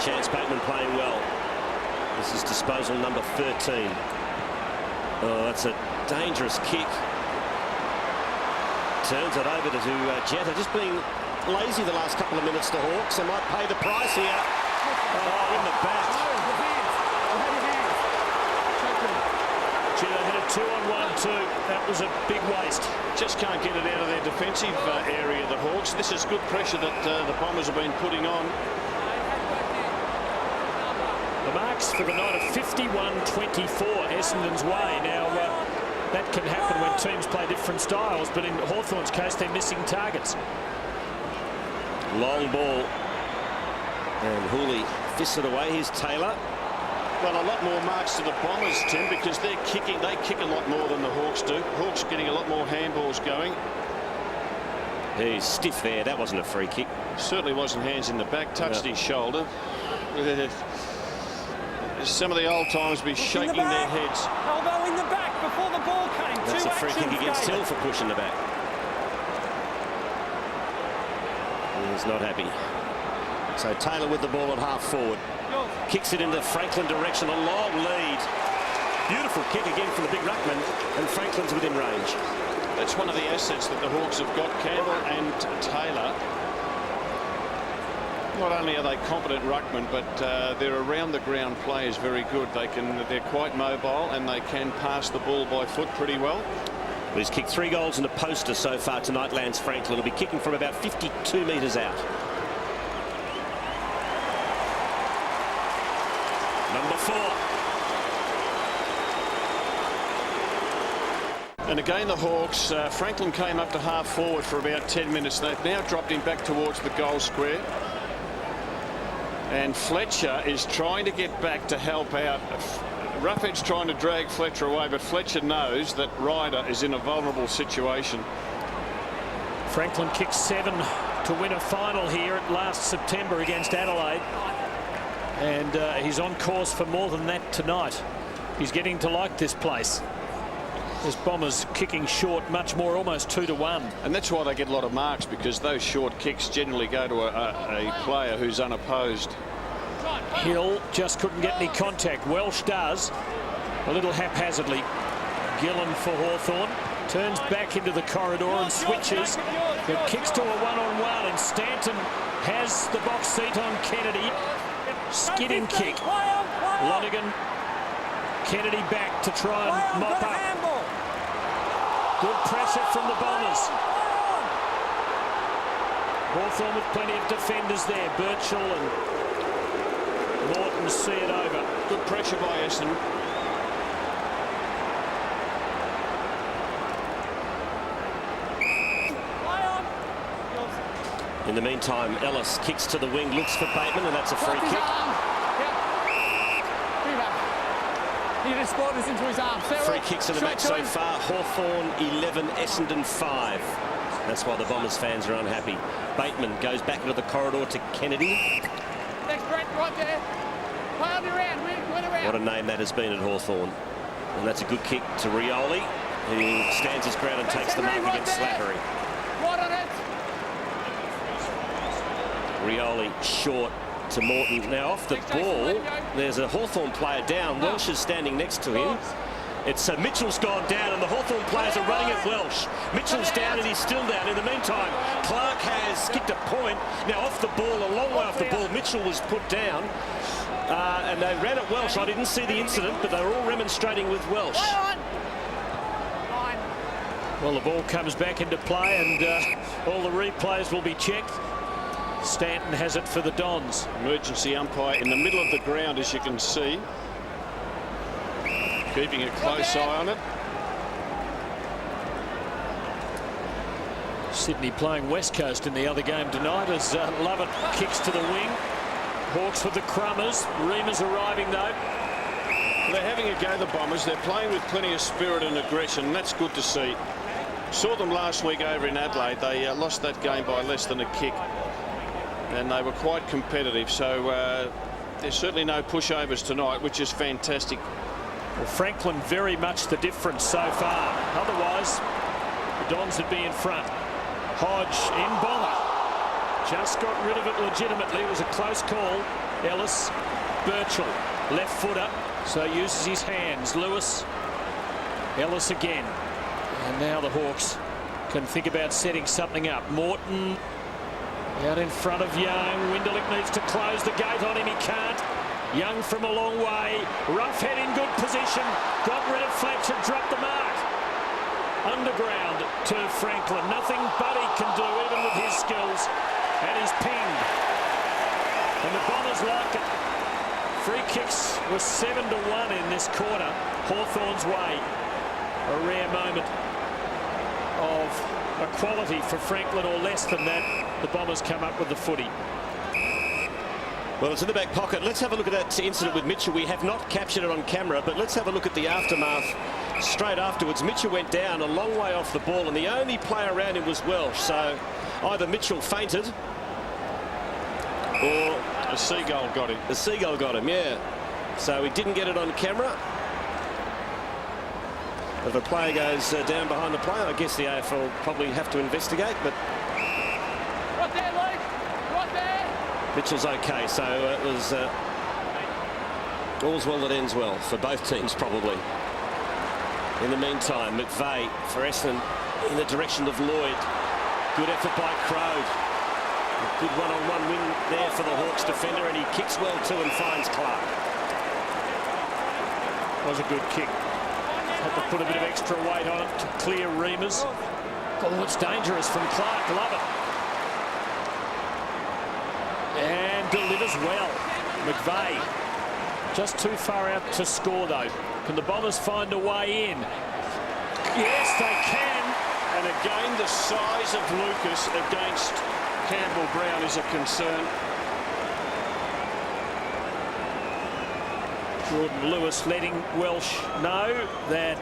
Chance Bateman playing well. This is disposal number 13. Oh, that's a dangerous kick. Turns it over to Jetta. Just being lazy the last couple of minutes, the Hawks. They might pay the price here. Oh, in the back.
Gee, they had a 2-on-1-2. That was a big waste.
Just can't get it out of their defensive area, the Hawks. This is good pressure that the Bombers have been putting on.
The marks for the night of 51-24 Essendon's way. Now, that can happen when teams play different styles, but in Hawthorn's case, they're missing targets.
Long ball. And Hooley fists it away. Here's Taylor.
Well, a lot more marks to the Bombers, Tim, because they're kicking. They kick a lot more than the Hawks do. Hawks are getting a lot more handballs going.
He's stiff there. That wasn't a free kick.
Certainly wasn't hands in the back. Touched his shoulder. Some of the old timers be shaking their heads.
Elbow in the back before the ball came.
That's a free kick against Hill for pushing the back. He's not happy. So Taylor with the ball at half forward. Kicks it into Franklin direction. A long lead. Beautiful kick again from the big ruckman, and Franklin's within range.
That's one of the assets that the Hawks have got, Campbell and Taylor. Not only are they competent ruckmen, but their around the ground play is very good. They're quite mobile, and they can pass the ball by foot pretty well.
He's kicked 3 goals and a poster so far tonight, Lance Franklin. Will be kicking from about 52 metres out. Number 4.
And again, the Hawks, Franklin came up to half forward for about 10 minutes. They've now dropped him back towards the goal square. And Fletcher is trying to get back to help out. Roughhead's trying to drag Fletcher away, but Fletcher knows that Ryder is in a vulnerable situation.
Franklin kicked 7 to win a final here at last September against Adelaide. And he's on course for more than that tonight. He's getting to like this place. This Bombers kicking short much more, almost 2-1.
And that's why they get a lot of marks, because those short kicks generally go to a player who's unopposed.
Hill just couldn't get any contact. Welsh does, a little haphazardly. Gillen for Hawthorn. Turns back into the corridor and switches. It kicks to a one-on-one, and Stanton has the box seat on Kennedy. Skidding kick. Lonergan. Kennedy back to try and mop up. Good pressure from the Bombers. Hawthorn with plenty of defenders there. Birchall and Morton see it over.
Good pressure by Essendon.
In the meantime, Ellis kicks to the wing, looks for Bateman, and that's a free kick.
He just brought into his arm.
Free kicks in the match so far. Hawthorn 11, Essendon 5. That's why the Bombers fans are unhappy. Bateman goes back into the corridor to Kennedy.
Next Brent, right there. Play on your round, win around.
What a name that has been at Hawthorn. And that's a good kick to Rioli, who stands his ground and takes the mark against Slattery.
Right on it.
Rioli short to Morton. Now off the ball, there's a Hawthorn player down. Welsh is standing next to him. It's Mitchell's gone down and the Hawthorn players are running at Welsh. Mitchell's down and he's still down. In the meantime, Clark has kicked a point. Now off the ball, a long way off the ball, Mitchell was put down. And they ran at Welsh. I didn't see the incident, but they were all remonstrating with Welsh.
Well, the ball comes back into play and all the replays will be checked. Stanton has it for the Dons.
Emergency umpire in the middle of the ground, as you can see, keeping a close eye on it.
Sydney playing West Coast in the other game tonight as Lovett kicks to the wing. Hawks with the Crummers. Reema's arriving though.
They're having a go, the Bombers. They're playing with plenty of spirit and aggression, and that's good to see. Saw them last week over in Adelaide. They lost that game by less than a kick, and they were quite competitive. So there's certainly no pushovers tonight, which is fantastic.
Well, Franklin very much the difference so far. Otherwise, the Dons would be in front. Hodge in Bomber. Just got rid of it legitimately. It was a close call. Ellis, Birchall, left footer, so uses his hands. Lewis, Ellis again. And now the Hawks can think about setting something up. Morton out in front of Young. Winderlich needs to close the gate on him. He can't. Young from a long way. Roughhead in good position. Got rid of Fletcher. Dropped the mark. Underground to Franklin. Nothing but he can do, even with his skills. And he's pinged. And the Bombers like it. Free kicks were 7-1 in this quarter. Hawthorn's way. A rare moment of equality for Franklin, or less than that. The Bombers come up with the footy.
Well, it's in the back pocket. Let's have a look at that incident with Mitchell. We have not captured it on camera, but let's have a look at the aftermath straight afterwards. Mitchell went down a long way off the ball, and the only player around him was Welsh. So either Mitchell fainted or
a seagull got him.
The seagull got him, yeah. So he didn't get it on camera. If a player goes down behind the player, I guess the AFL probably have to investigate, but
Right there, Luke. Right there.
Mitchell's okay, so it was all's well that ends well for both teams, probably. In the meantime, McVeigh for Essendon in the direction of Lloyd. Good effort by Crode. A good one-on-one win there for the Hawks defender, and he kicks well too and finds Clark.
Was a good kick. Had to put a bit of extra weight on it to clear Reema's. Oh, it's dangerous from Clark. Love it. And delivers well. McVeigh just too far out to score though. Can the Bombers find a way in? Yes, they can.
And again, the size of Lucas against Campbell Brown is a concern.
Jordan Lewis letting Welsh know that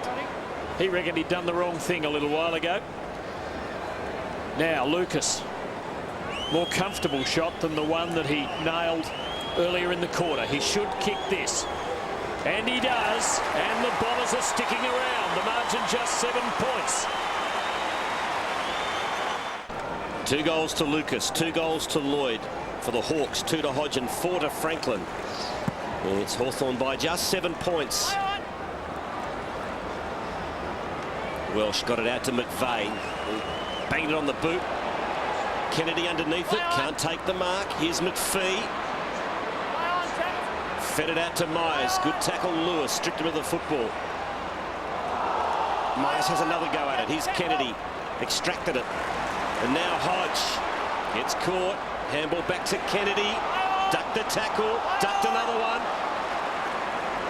he reckoned he'd done the wrong thing a little while ago. Now Lucas, more comfortable shot than the one that he nailed earlier in the quarter. He should kick this, and he does, and the Bombers are sticking around. The margin just 7 points.
2 goals to Lucas, 2 goals to Lloyd for the Hawks, 2 to Hodge and 4 to Franklin. It's Hawthorn by just 7 points. Welsh got it out to McVeigh. He banged it on the boot. Kennedy underneath it, can't take the mark. Here's McPhee. Fed it out to Myers. Good tackle, Lewis. Stripped him of the football. Myers has another go at it. Here's Kennedy. Extracted it. And now Hodge. Gets caught. Handball back to Kennedy. Ducked the tackle. Ducked another one.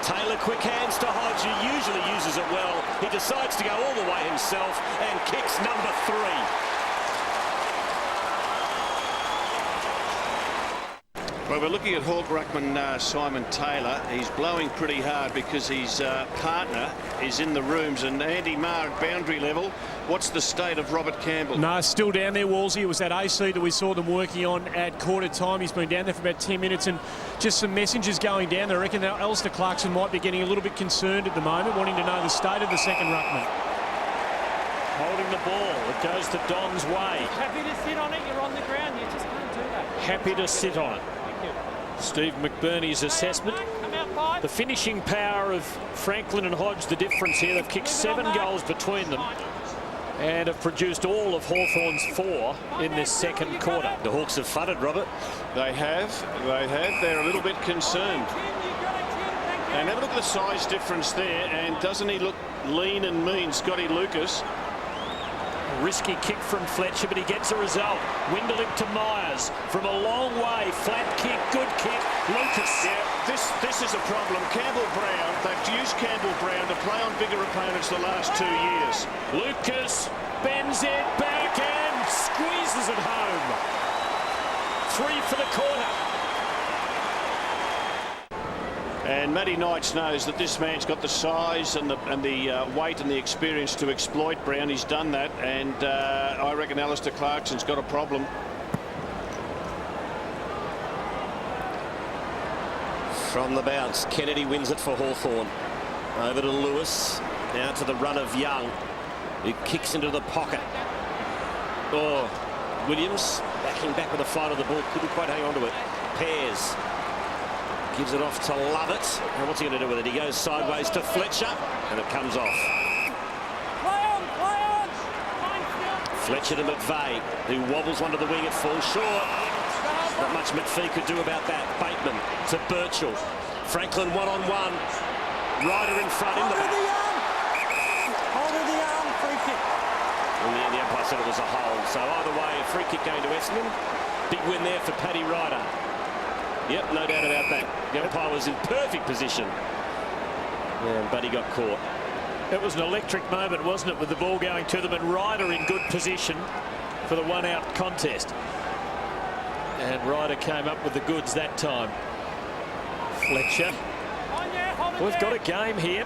Taylor, quick hands to Hodge, who usually uses it well. He decides to go all the way himself and kicks number 3.
Well, we're looking at Hawk ruckman Simon Taylor. He's blowing pretty hard because his partner is in the rooms, and Andy Marr at boundary level What's the state of Robert Campbell?
No, still down there, Wolsey. It was that AC that we saw them working on at quarter time. He's been down there for about 10 minutes and just some messengers going down there. I reckon that Alistair Clarkson might be getting a little bit concerned at the moment, wanting to know the state of the second ruckman.
Holding the ball. It goes to Don's way.
Happy to sit on it, you're on the ground, you just can't do that.
Happy to sit on it.
Thank you.
Steve McBurney's assessment.
Come out, Pipe.
The finishing power of Franklin and Hodge, the difference here. They've kicked 7 goals between them and have produced all of Hawthorn's 4 in this second quarter.
The Hawks have fudded, Robert.
They have. They're a little bit concerned. And have a look at the size difference there. And doesn't he look lean and mean, Scotty Lucas?
Risky kick from Fletcher, but he gets a result. Winderlip to Myers from a long way. Flat kick, good kick. Lucas.
Yeah, this is a problem. Campbell Brown, they've used Campbell Brown to play on bigger opponents the last 2 years.
Lucas bends it back and squeezes it home. 3 for the corner.
And Matty Knights knows that this man's got the size and the weight and the experience to exploit Brown. He's done that, and I reckon Alistair Clarkson's got a problem.
From the bounce, Kennedy wins it for Hawthorn. Over to Lewis. Now to the run of Young, who kicks into the pocket. Oh, Williams backing back with the flight of the ball. Couldn't quite hang on to it. Pears gives it off to Lovett. And what's he going to do with it? He goes sideways to Fletcher, and it comes off.
Play on!
Fletcher to McVeigh, who wobbles one to the wing. It falls short. Not much McPhee could do about that. Bateman to Birchall. Franklin one-on-one. Ryder in front, in the back.
Hold of the arm, free kick.
In the end, the umpire said it was a hold. So either way, a free kick going to Essendon. Big win there for Paddy Ryder. Yep, no doubt about that. The umpire was in perfect position. Yeah, but he got caught.
It was an electric moment, wasn't it, with the ball going to them and Ryder in good position for the one-out contest. And Ryder came up with the goods that time. Fletcher. We've got a game here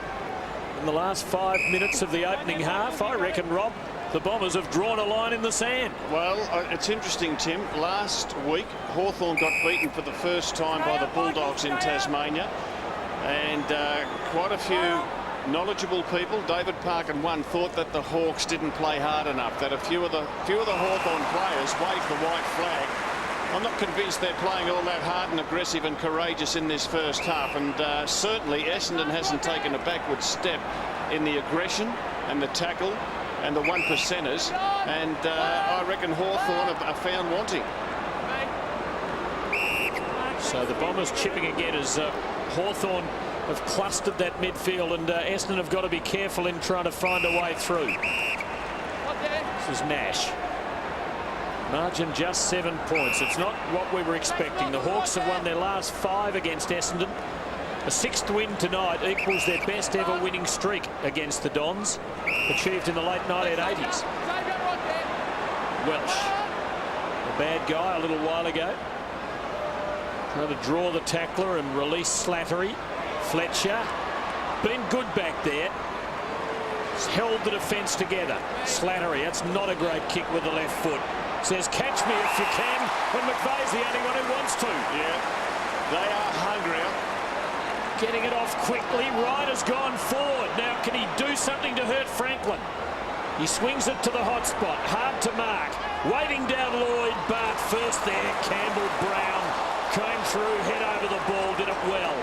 in the last 5 minutes of the opening half. I reckon, Rob, the Bombers have drawn a line in the sand.
Well, it's interesting, Tim. Last week, Hawthorn got beaten for the first time by the Bulldogs in Tasmania. And quite a few knowledgeable people, David Park and one, thought that the Hawks didn't play hard enough, that a few of the Hawthorn players waved the white flag. I'm not convinced they're playing all that hard and aggressive and courageous in this first half, and certainly Essendon hasn't taken a backward step in the aggression and the tackle and the 1%ers, and I reckon Hawthorn are found wanting.
So the Bombers chipping again as Hawthorn have clustered that midfield, and Essendon have got to be careful in trying to find a way through. This is Nash. Margin just 7 points. It's not what we were expecting. The Hawks have won their last 5 against Essendon. A 6th win tonight equals their best ever winning streak against the Dons, achieved in the late 1980s. Welsh, a bad guy a little while ago, trying to draw the tackler and release Slattery. Fletcher, been good back there. He's held the defence together. Slattery, that's not a great kick with the left foot. Says, catch me if you can, and McVeigh's the only one who wants to.
Yeah, they are hungrier.
Getting it off quickly. Ryder's gone forward. Now, can he do something to hurt Franklin? He swings it to the hot spot. Hard to mark. Waiting down Lloyd, but first there, Campbell Brown came through, head over the ball, did it well.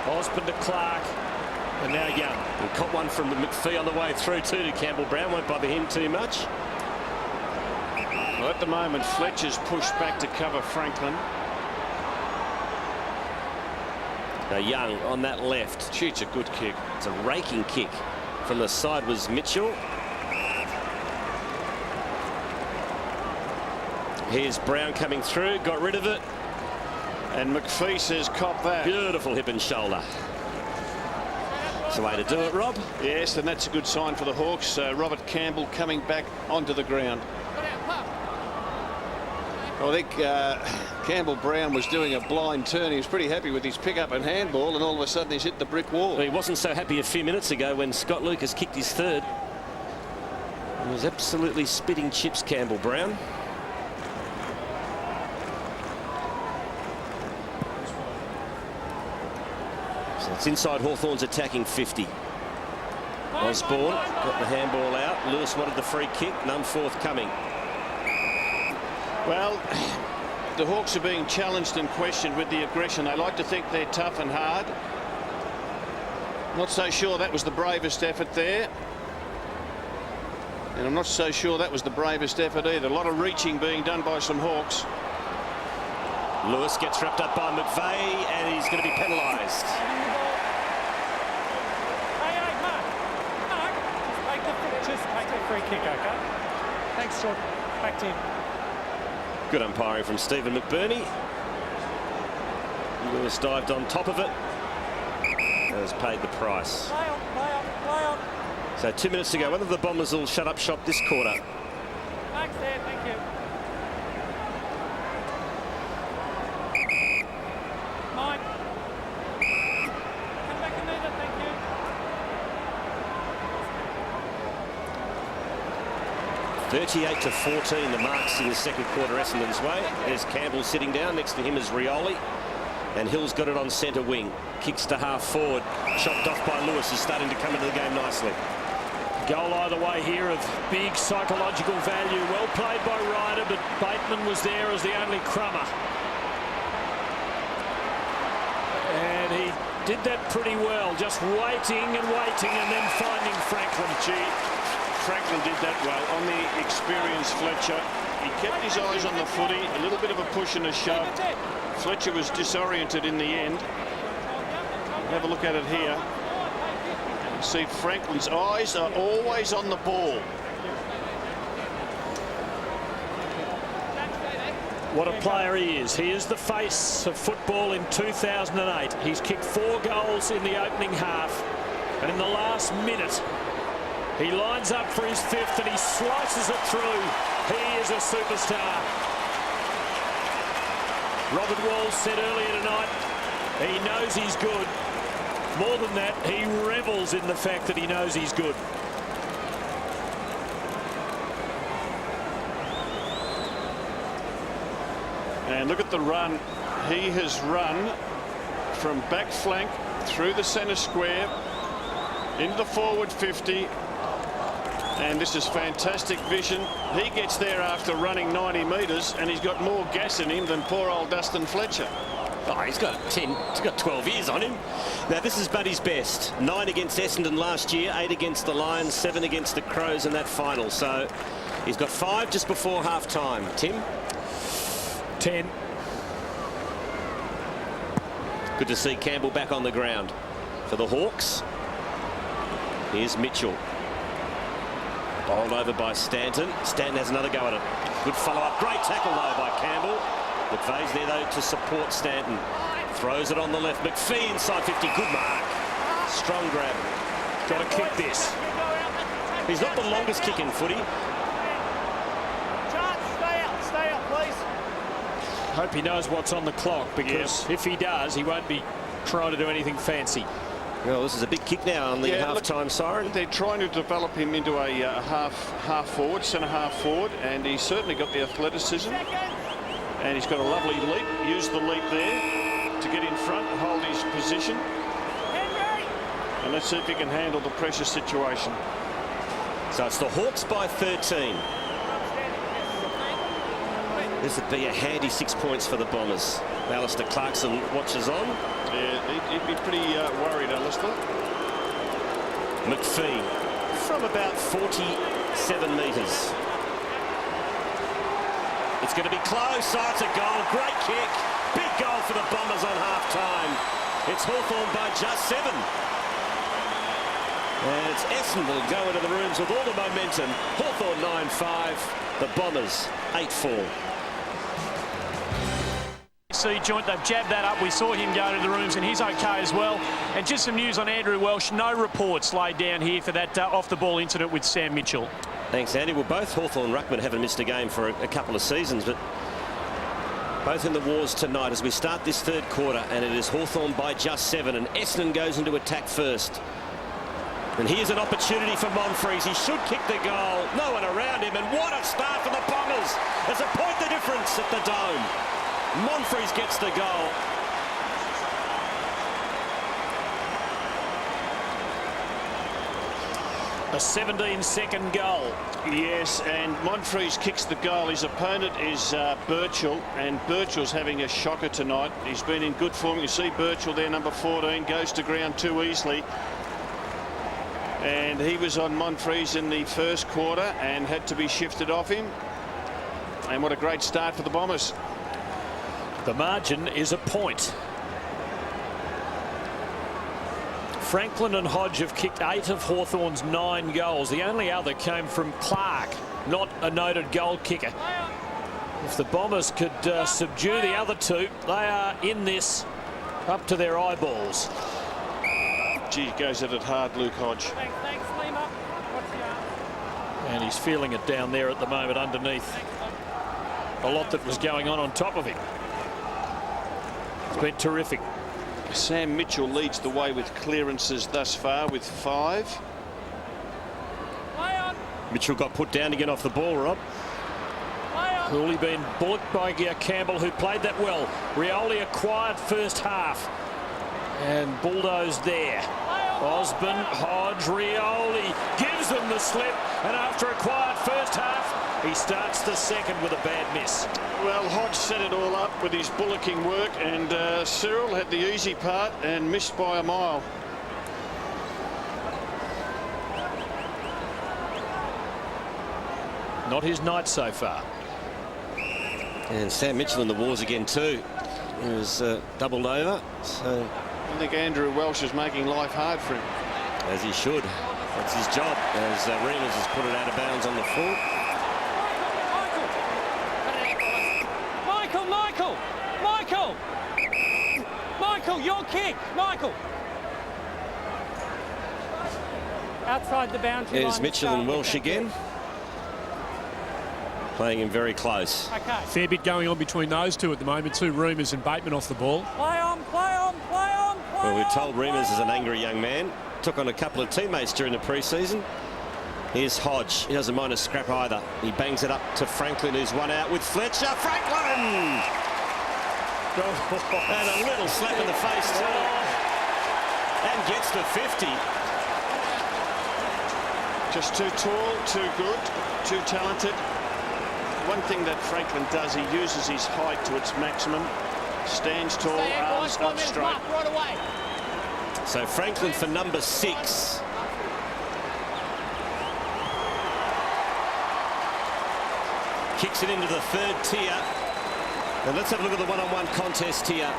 Osborne to Clark, and now Young.
He caught one from McPhee on the way through too to Campbell Brown. Won't bother him too much.
Well, at the moment, Fletcher's pushed back to cover Franklin.
Now Young on that left.
Gee, it's a good kick.
It's a raking kick. From the side was Mitchell. Here's Brown coming through, got rid of it.
And McPhee says, cop that.
Beautiful hip and shoulder. That's the way to do it, Rob.
Yes, and that's a good sign for the Hawks. Robert Campbell coming back onto the ground. I think Campbell Brown was doing a blind turn. He was pretty happy with his pick-up and handball, and all of a sudden he's hit the brick wall.
He wasn't so happy a few minutes ago when Scott Lucas kicked his third. He's absolutely spitting chips, Campbell Brown. So it's inside Hawthorn's attacking 50. Osborne got the handball out. Lewis wanted the free kick. None forthcoming.
Well, the Hawks are being challenged and questioned with the aggression. They like to think they're tough and hard. Not so sure that was the bravest effort there. And I'm not so sure that was the bravest effort either. A lot of reaching being done by some Hawks.
Lewis gets wrapped up by McVeigh and he's going to be penalised.
Just take the free kick, okay? Thanks, Jordan. Back to him.
Good umpiring from Stephen McBurney. Lewis dived on top of it. Has paid the price.
Play on, play on, play on.
So 2 minutes to go. Whether the Bombers will shut up shop this quarter.
Thanks there, thank you. Mine. Come back and leave it, thank you.
38-14 the marks in the second quarter Essendon's way. There's Campbell sitting down. Next to him is Rioli. And Hill's got it on centre wing. Kicks to half forward. Chopped off by Lewis. Is starting to come into the game nicely.
Goal either way here of big psychological value. Well played by Ryder, but Bateman was there as the only crummer. And he did that pretty well, just waiting and waiting and then finding Franklin.
Gee, Franklin did that well. On the experienced Fletcher, he kept his eyes on the footy, a little bit of a push and a shove. Fletcher was disoriented in the end. Have a look at it here. You see Franklin's eyes are always on the ball.
What a player he is. He is the face of football in 2008. He's kicked 4 goals in the opening half. And in the last minute, he lines up for his 5th and he slices it through. He is a superstar. Robert Walls said earlier tonight, he knows he's good. More than that, he revels in the fact that he knows he's good.
And look at the run. He has run from back flank through the centre square into the forward 50. And this is fantastic vision. He gets there after running 90 metres and he's got more gas in him than poor old Dustin Fletcher.
Oh, he's got 12 years on him. Now this is Buddy's best. 9 against Essendon last year, 8 against the Lions, 7 against the Crows in that final. So he's got 5 just before half time. Tim?
10.
Good to see Campbell back on the ground for the Hawks. Here's Mitchell. Bowled over by Stanton. Stanton has another go at it. Good follow-up. Great tackle, though, by Campbell. McVeigh's there, though, to support Stanton. Throws it on the left. McPhee inside 50. Good mark. Strong grab.
Got to kick this.
He's not the longest kick in footy.
Stay out, please.
Hope he knows what's on the clock, because if he does, he won't be trying to do anything fancy.
Well, this is a big kick now on the half-time siren.
They're trying to develop him into a half forward, centre half forward, and he's certainly got the athleticism. And he's got a lovely leap. Use the leap there to get in front and hold his position. And let's see if he can handle the pressure situation.
So it's the Hawks by 13. This would be a handy 6 points for the Bombers. Alistair Clarkson watches on.
Yeah, he'd be pretty worried, Alistair.
McPhee from about 47 metres. It's going to be close. Oh, it's a goal. Great kick. Big goal for the Bombers on half-time. It's Hawthorn by just 7. And it's Essendon going to the rooms with all the momentum. Hawthorn 9-5. The Bombers 8-4.
Joint, they've jabbed that up. We saw him go to the rooms and he's okay as well. And just some news on Andrew Welsh. No reports laid down here for that off-the-ball incident with Sam Mitchell.
Thanks, Andy. Well, both Hawthorn ruckmen haven't missed a game for a couple of seasons, but both in the wars tonight as we start this third quarter, and it is Hawthorn by just 7, and Essendon goes into attack first. And here's an opportunity for Monfries. He should kick the goal. No one around him, and what a start for the Bombers. There's a point the difference at the Dome. Monfries gets the goal.
A 17-second goal.
Yes, and Monfries kicks the goal. His opponent is Birchall, and Birchall's having a shocker tonight. He's been in good form. You see Birchall there, number 14, goes to ground too easily. And he was on Monfries in the first quarter and had to be shifted off him. And what a great start for the Bombers.
The margin is a point. Franklin and Hodge have kicked 8 of Hawthorn's 9 goals. The only other came from Clark, not a noted goal kicker. If the Bombers could subdue the other 2, they are in this up to their eyeballs.
Gee, goes at it hard, Luke Hodge.
Thanks, Lima. What's the arm?
And he's feeling it down there at the moment underneath. A lot that was going on top of him. It's been terrific.
Sam Mitchell leads the way with clearances thus far with 5.
Mitchell got put down again off the ball, Rob.
Cooley been bullocked by Campbell, who played that well. Rioli acquired first half. And bulldozed there. Osborne, Hodge, Rioli gives them the slip. And after a quiet first half, he starts the second with a bad miss.
Well, Hodge set it all up with his bullocking work, and Cyril had the easy part and missed by a mile.
Not his night so far.
And Sam Mitchell in the wars again too. He was doubled over. So
I think Andrew Welsh is making life hard for him.
as he should. That's his job, as Reynolds has put it out of bounds on the full.
Michael, your kick, Michael. Outside the boundary line.
There's Mitchell and Welsh again. Playing him very close.
Okay.
Fair bit going on between those two at the moment. 2 Reamers and Bateman off the ball.
Play on.
Well, we're told Reamers is an angry young man. Took on a couple of teammates during the pre-season. Here's Hodge. He doesn't mind a scrap either. He bangs it up to Franklin, who's one out with Fletcher. Franklin! And a little slap in the face too. And gets to 50.
Just too tall, too good, too talented. One thing that Franklin does, he uses his height to its maximum. Stands tall, arms up straight.
Right away.
So Franklin for number 6. Kicks it into the 3rd tier. And let's have a look at the one-on-one contest here.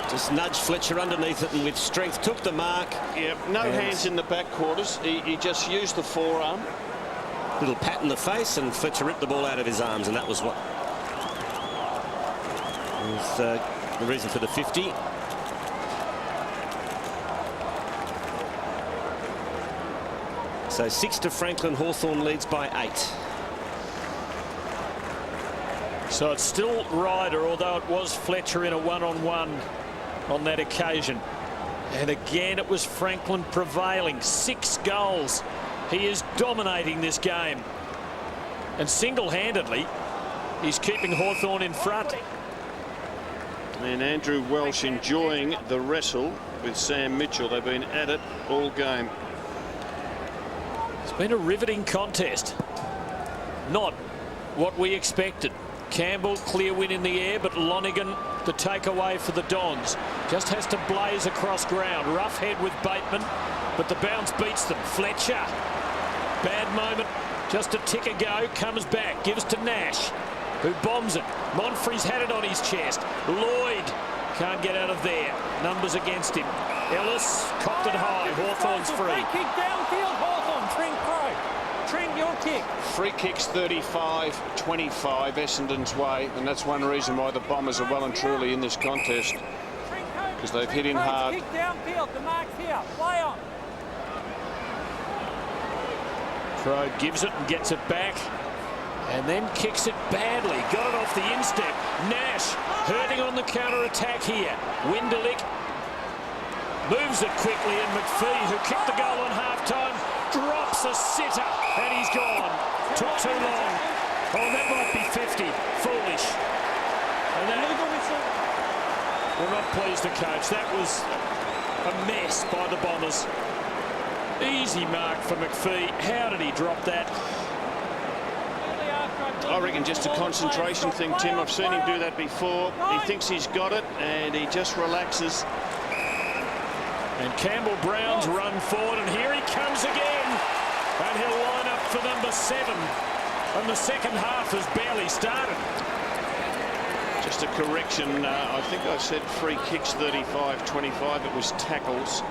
Just nudged Fletcher underneath it and with strength took the mark.
Yep, no hands in the back quarters. He just used the forearm.
Little pat in the face and Fletcher ripped the ball out of his arms, and that was what was the reason for the 50. So 6 to Franklin. Hawthorn leads by 8.
So it's still Ryder, although it was Fletcher in a one-on-one on that occasion. And again, it was Franklin prevailing. 6 goals. He is dominating this game. And single-handedly, he's keeping Hawthorn in front.
And Andrew Welsh enjoying the wrestle with Sam Mitchell. They've been at it all game.
It's been a riveting contest. Not what we expected. Campbell, clear win in the air, but Lonigan, the takeaway for the Dons. Just has to blaze across ground. Rough head with Bateman, but the bounce beats them. Fletcher, bad moment, just a tick ago, comes back, gives to Nash, who bombs it. Monfries had it on his chest. Lloyd can't get out of there. Numbers against him. Ellis cocked it high. Hawthorn's free.
Free kick downfield, Hawthorn. Trink Pro. Trink, your kick.
Free kicks 35-25 Essendon's way, and that's one reason why the Bombers are well and truly in this contest, because they've hit in hard.
Kick downfield. The mark's here. Play on.
Crow gives it and gets it back, and then kicks it badly. Got it off the instep. Nash hurting on the counter-attack here. Winderlick Moves it quickly, and McPhee, who kicked the goal on half-time, drops a sitter, and he's gone. Took too long. Oh, that might be 50. Foolish. And that, we're not pleased to coach. That was a mess by the Bombers. Easy mark for McPhee. How did he drop that?
I reckon just a concentration thing, Tim. I've seen him do that before. He thinks he's got it, and he just relaxes.
And Campbell Brown's run forward, and here he comes again. And he'll line up for number 7. And the second half has barely started.
Just a correction. I think I said free kicks 35-25. It was tackles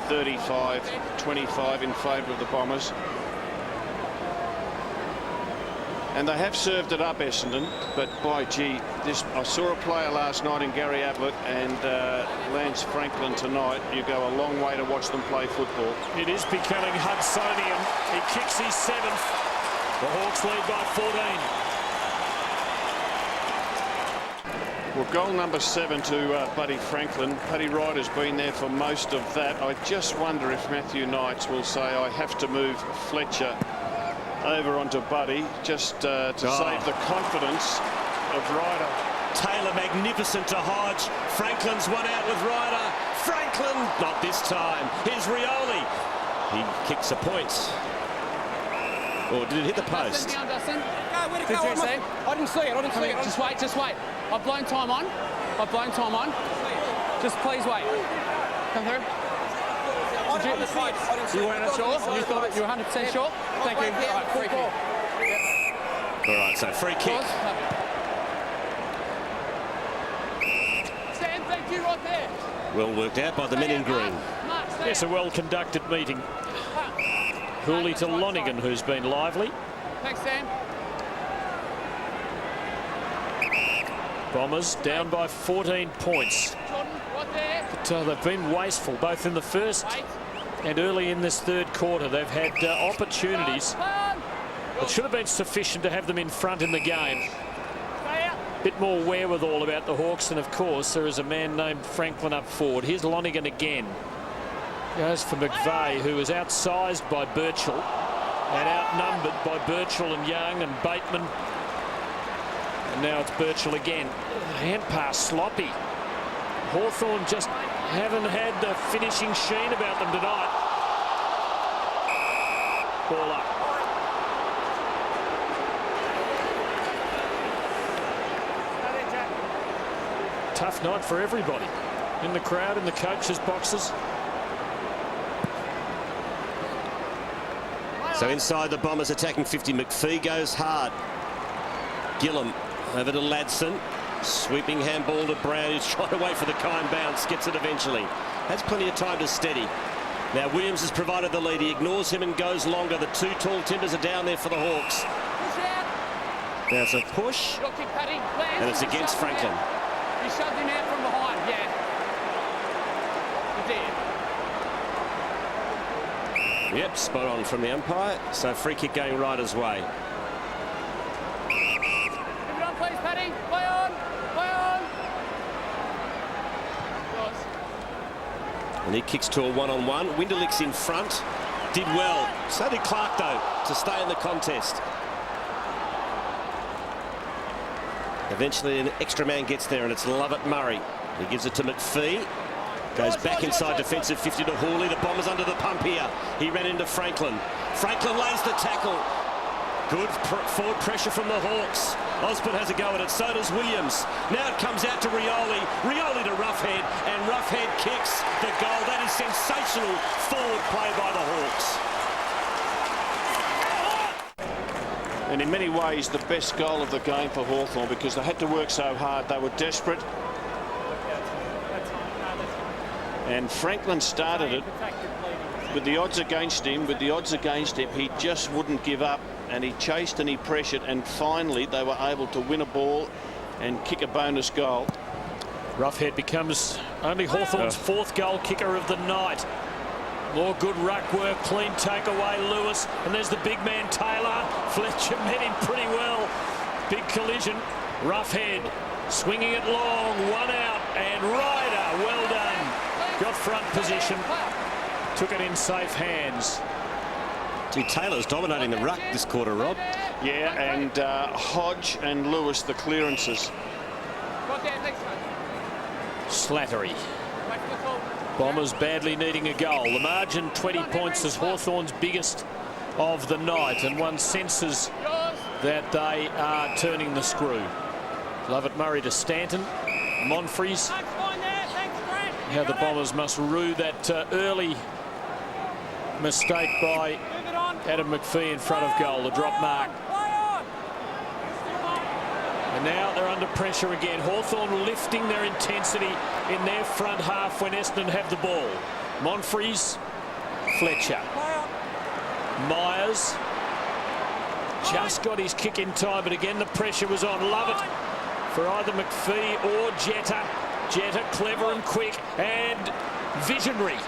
35-25 in favour of the Bombers. And they have served it up, Essendon, but by gee, I saw a player last night in Gary Ablett and Lance Franklin tonight. You go a long way to watch them play football.
It is becoming Hudsonian. He kicks his 7th. The Hawks lead by 14.
Well, goal number 7 to Buddy Franklin. Paddy Ryder's been there for most of that. I just wonder if Matthew Knights will say, I have to move Fletcher over onto Buddy just to save the confidence of Ryder.
Taylor magnificent to Hodge. Franklin's one out with Ryder. Franklin, not this time. Here's Rioli. He kicks a point. Or did it hit the post?
Dustin, Dustin. Did you see? I didn't see it. Just wait, just wait. I've blown time on. Just please wait. Come through. You weren't sure? You thought you were 100% sure? Thank you. All right, free kick.
All right, so free kick.
Sam, thank you right there.
Well worked out by the men in green.
Yes, a well-conducted meeting. Hooley to Lonigan, who's been lively.
Thanks, Sam.
Bombers down by 14 points.
Jordan, right there.
But they've been wasteful, both in the first and early in this third quarter. They've had opportunities that should have been sufficient to have them in front in the game. Bit more wherewithal about the Hawks, and of course there is a man named Franklin up forward. Here's Lonigan again. Goes for McVeigh, who was outsized by Birchall and outnumbered by Birchall and Young and Bateman. And now it's Birchall again. Hand pass sloppy. Hawthorn just haven't had the finishing sheen about them tonight. Ball up. Tough night for everybody. In the crowd, in the coaches' boxes.
So inside the Bombers attacking 50. McPhee goes hard. Gillam over to Ladson. Sweeping handball to Brown, who's trying to wait for the kind bounce. Gets it eventually. Has plenty of time to steady. Now Williams has provided the lead. He ignores him and goes longer. The two tall timbers are down there for the Hawks. Now it's a push. And it's against Franklin.
You shoved him out from behind, yeah. You did.
Yep, spot on from the umpire. So free kick going Ryder's way.
Give it on, please, Paddy. Play on. Play on.
And he kicks to a one-on-one. Winderlick's in front. Did well. So did Clark, though, to stay in the contest. Eventually an extra man gets there, and it's Lovett Murray. He gives it to McPhee. Goes back inside defensive 50 to Hawley. The Bombers under the pump here. He ran into Franklin. Franklin lays the tackle. Good forward pressure from the Hawks. Osborne has a go at it. So does Williams. Now it comes out to Rioli. Rioli to Roughhead. And Roughhead kicks the goal. That is sensational forward play by the Hawks.
And in many ways the best goal of the game for Hawthorn, because they had to work so hard. They were desperate. And Franklin started it with the odds against him. He just wouldn't give up, and he chased and he pressured, and finally they were able to win a ball and kick a bonus goal.
Roughhead becomes only Hawthorn's fourth goal kicker of the night. More good ruck work, clean takeaway, Lewis, and there's the big man Taylor. Fletcher met him pretty well. Big collision. Roughhead swinging it long, one out, and Ryder, well done. got front position, took it in safe hands.
Gee, Taylor's dominating the ruck this quarter, Rob.
Yeah, and Hodge and Lewis, the clearances.
Slattery. Bombers badly needing a goal. The margin 20 points is Hawthorn's biggest of the night, and one senses that they are turning the screw. Lovett Murray to Stanton. Monfries. How the Bombers must rue that early mistake by Adam McPhee in front of goal, the drop mark. And now they're under pressure again. Hawthorn lifting their intensity in their front half when Essendon have the ball. Monfries, Fletcher. Myers just got his kick in time, but again the pressure was on. Lovett for either McPhee or Jetta. Jetta clever and quick and visionary.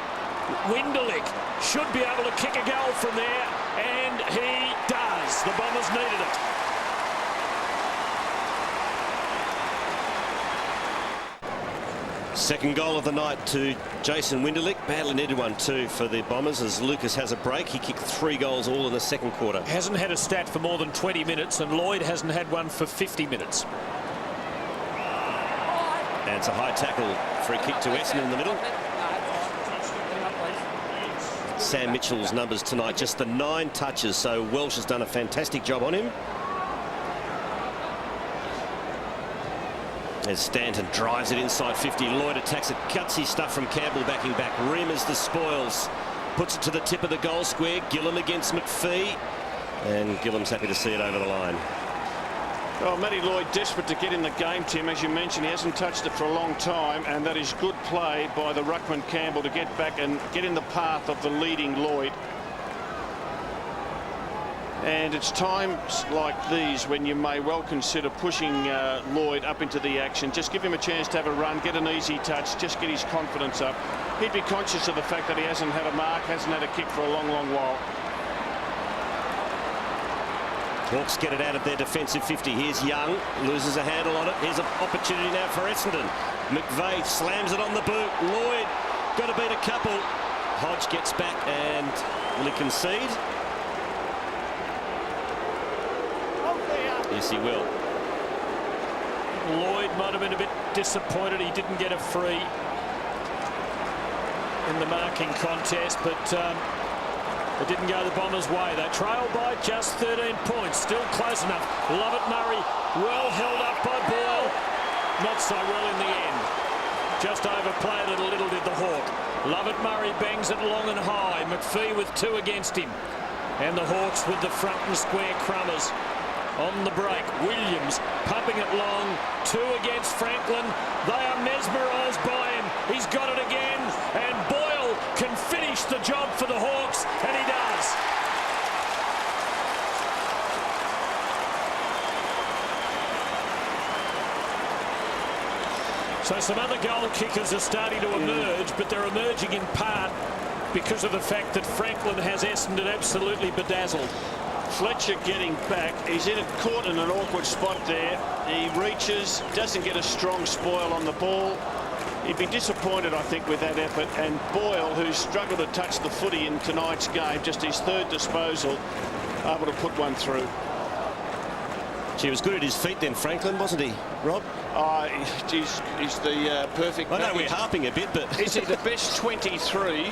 Winderlich should be able to kick a goal from there, and he does. The Bombers needed it.
Second goal of the night to Jason Winderlich. Badly needed one too for the Bombers as Lucas has a break. He kicked 3 goals all in the second quarter.
Hasn't had a stat for more than 20 minutes, and Lloyd hasn't had one for 50 minutes.
And it's a high tackle. Free kick to Essendon in the middle. Sam Mitchell's numbers tonight, just the 9 touches, so Welsh has done a fantastic job on him. As Stanton drives it inside 50, Lloyd attacks it, cuts his stuff from Campbell backing back. Reamers the spoils, puts it to the tip of the goal square. Gillam against McPhee, and Gillam's happy to see it over the line.
Well, Matty Lloyd desperate to get in the game, Tim. As you mentioned, he hasn't touched it for a long time, and that is good play by the ruckman Campbell to get back and get in the path of the leading Lloyd. And it's times like these when you may well consider pushing Lloyd up into the action. Just give him a chance to have a run, get an easy touch, just get his confidence up. He'd be conscious of the fact that he hasn't had a mark, hasn't had a kick for a long, long while.
Hawks get it out of their defensive 50. Here's Young, loses a handle on it. Here's an opportunity now for Essendon. McVeigh slams it on the boot. Lloyd got to beat a couple. Hodge gets back, and will he concede? Yes, he will.
Lloyd might have been a bit disappointed he didn't get a free in the marking contest, but it didn't go the Bombers' way. They trail by just 13 points. Still close enough. Lovett Murray well held up by Boyle. Not so well in the end. Just overplayed it a little, did the Hawk. Lovett Murray bangs it long and high. McPhee with 2 against him. And the Hawks with the front and square crummers. On the break, Williams pumping it long. 2 against Franklin. They are mesmerised by him. He's got it again. And Boyle can finish the job for the Hawks, and he does. So some other goal kickers are starting to emerge, but they're emerging in part because of the fact that Franklin has Essendon absolutely bedazzled.
Fletcher getting back. He's caught in an awkward spot there. He reaches, doesn't get a strong spoil on the ball. He'd be disappointed, I think, with that effort. And Boyle, who's struggled to touch the footy in tonight's game, just his 3rd disposal, able to put one through.
He was good at his feet then, Franklin, wasn't he, Rob?
He's the perfect
I know
package.
we're harping a bit, but
is he the best 23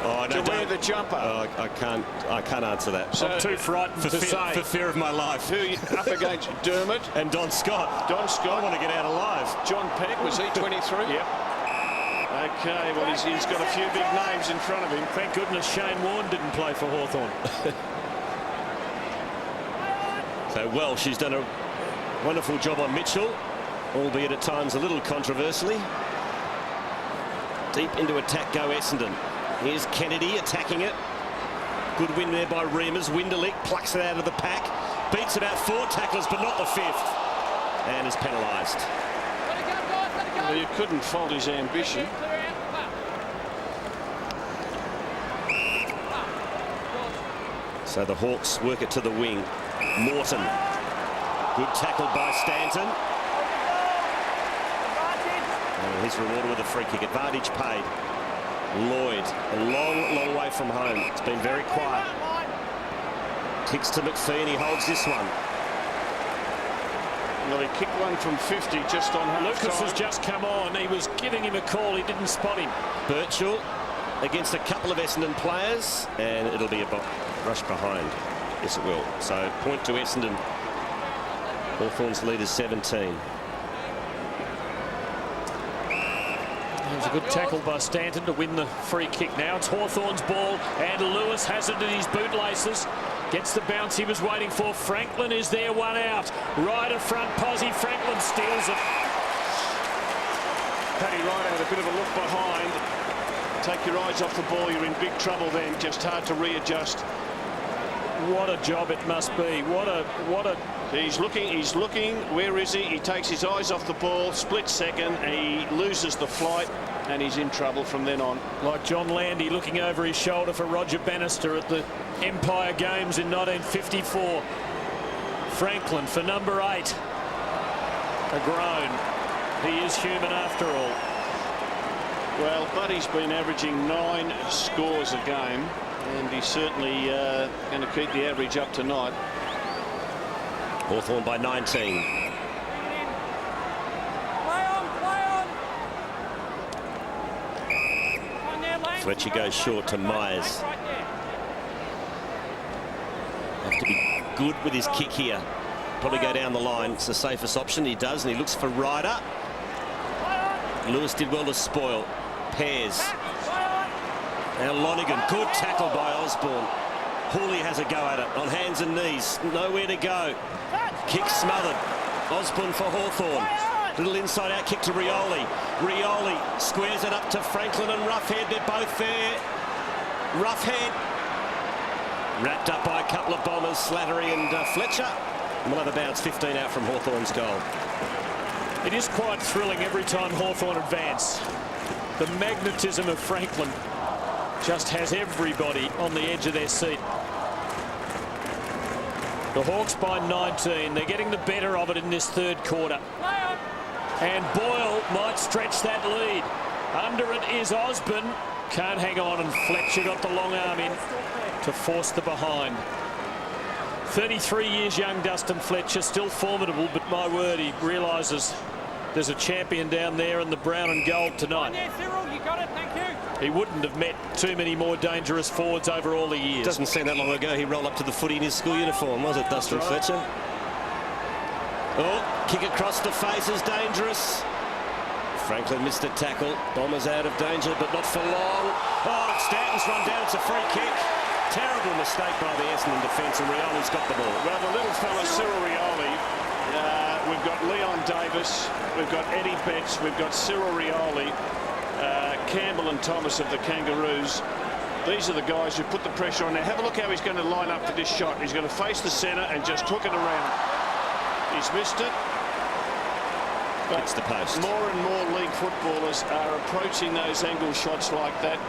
to wear the jumper?
I can't answer that.
So,
I'm too frightened to say.
For fear of my life.
Who are you up against? Dermot
and Don Scott.
Don Scott.
I want to get out alive.
John Peck, was he 23? Yep. Okay, well, he's got a few big names in front of him.
Thank goodness Shane Warne didn't play for Hawthorn.
So Welsh, she's done a wonderful job on Mitchell, albeit at times a little controversially. Deep into attack go Essendon. Here's Kennedy attacking it. Good win there by Reamers. Winderlich plucks it out of the pack. Beats about 4 tacklers, but not the 5th. And is penalised.
Well, you couldn't fault his ambition.
So the Hawks work it to the wing. Morton. Good tackle by Stanton. And he's rewarded with a free kick. Advantage paid. Lloyd, a long way from home. It's been very quiet. Kicks to McPhee and he holds this one.
Well, he kicked one from 50 just on half
Lucas
time.
has just come on. He was giving him a call. He didn't spot him.
Birchall against a couple of Essendon players, and it'll be a rush behind. Yes, it will. So point to Essendon. Hawthorn's lead is 17.
It was a good tackle by Stanton to win the free kick. Now it's Hawthorn's ball, and Lewis has it in his bootlaces. Gets the bounce he was waiting for. Franklin is there, one out. Right at front, Posey. Franklin steals it.
Paddy Ryder had a bit of a look behind. Take your eyes off the ball, you're in big trouble then. Just hard to readjust.
What a job it must be. What a...
He's looking. Where is he? He takes his eyes off the ball. Split second. He loses the flight, and he's in trouble from then on.
Like John Landy looking over his shoulder for Roger Bannister at the Empire Games in 1954. Franklin for number 8. A groan. He is human after all.
Well, Buddy's been averaging 9 scores a game, and he's certainly going to keep the average up tonight.
Hawthorn by 19. Fletcher goes short to Myers. Have to be good with his kick here. Probably go down the line. It's the safest option. He does, and he looks for Ryder. Lewis did well to spoil. Pears. Now Lonigan. Good tackle by Osborne. Hooley has a go at it on hands and knees. Nowhere to go. Kick smothered. Osborne for Hawthorn. Little inside out kick to Rioli. Rioli squares it up to Franklin and Roughhead. They're both there. Roughhead. Wrapped up by a couple of bombers, Slattery and Fletcher. And we'll have a bounce 15 out from Hawthorn's goal.
It is quite thrilling every time Hawthorn advance. The magnetism of Franklin just has everybody on the edge of their seat. The Hawks by 19. They're getting the better of it in this third quarter. And Boyle might stretch that lead. Under it is Osborne. Can't hang on, and Fletcher got the long arm in to force the behind. 33 years young Dustin Fletcher, still formidable, but my word, he realises there's a champion down there in the brown and gold tonight.
Cyril, you got it, thank you.
He wouldn't have met too many more dangerous forwards over all the years.
Doesn't seem that long ago he rolled up to the footy in his school uniform, was it, Dustin Fletcher? Oh, kick across the face is dangerous. Franklin missed the tackle. Bombers out of danger, but not for long. Oh, Stanton's run down. It's a free kick. Terrible mistake by the Essendon defence, and Rioli's got the ball.
Well, the little fella, Cyril Rioli. We've got Leon Davis. We've got Eddie Betts. We've got Cyril Rioli. Campbell and Thomas of the Kangaroos. These are the guys who put the pressure on there. Have a look how he's going to line up for this shot. He's going to face the centre and just hook it around. He's missed it. But
it's the post.
More and more league footballers are approaching those angle shots like that,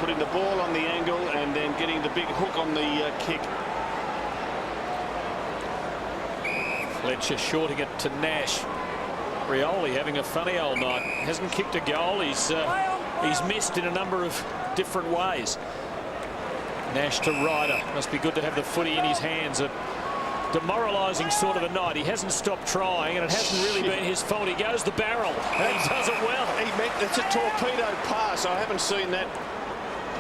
putting the ball on the angle and then getting the big hook on the kick.
Fletcher shorting it to Nash. Rioli having a funny old night. Hasn't kicked a goal. He's missed in a number of different ways. Nash to Ryder. Must be good to have the footy in his hands. A demoralising sort of a night. He hasn't stopped trying, and it hasn't really been his fault. He goes the barrel, and he does it well.
It's a torpedo pass. I haven't seen that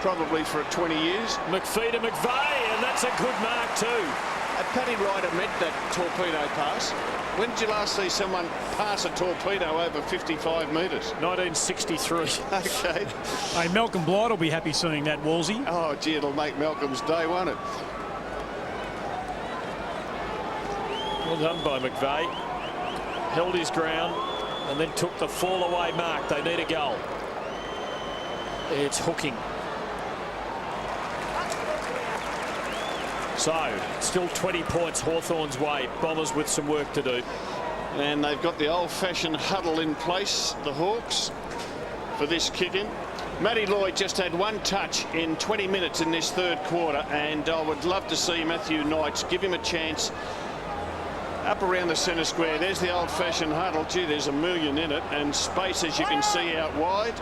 probably for 20 years.
McPhee to McVeigh, and that's a good mark too.
Paddy Ryder meant that torpedo pass. When did you last see someone pass a torpedo over 55 metres?
1963.
Okay.
Hey, Malcolm Blight will be happy seeing that, Wolsey.
Oh, gee, it'll make Malcolm's day, won't it?
Well done by McVeigh. Held his ground and then took the fall away mark. They need a goal. It's hooking. So, still 20 points Hawthorn's way. Bombers with some work to do.
And they've got the old-fashioned huddle in place, the Hawks, for this kick-in. Matty Lloyd just had one touch in 20 minutes in this third quarter, and I would love to see Matthew Knights give him a chance up around the centre square. There's the old-fashioned huddle. Gee, there's a million in it, and space, as you can see, out wide.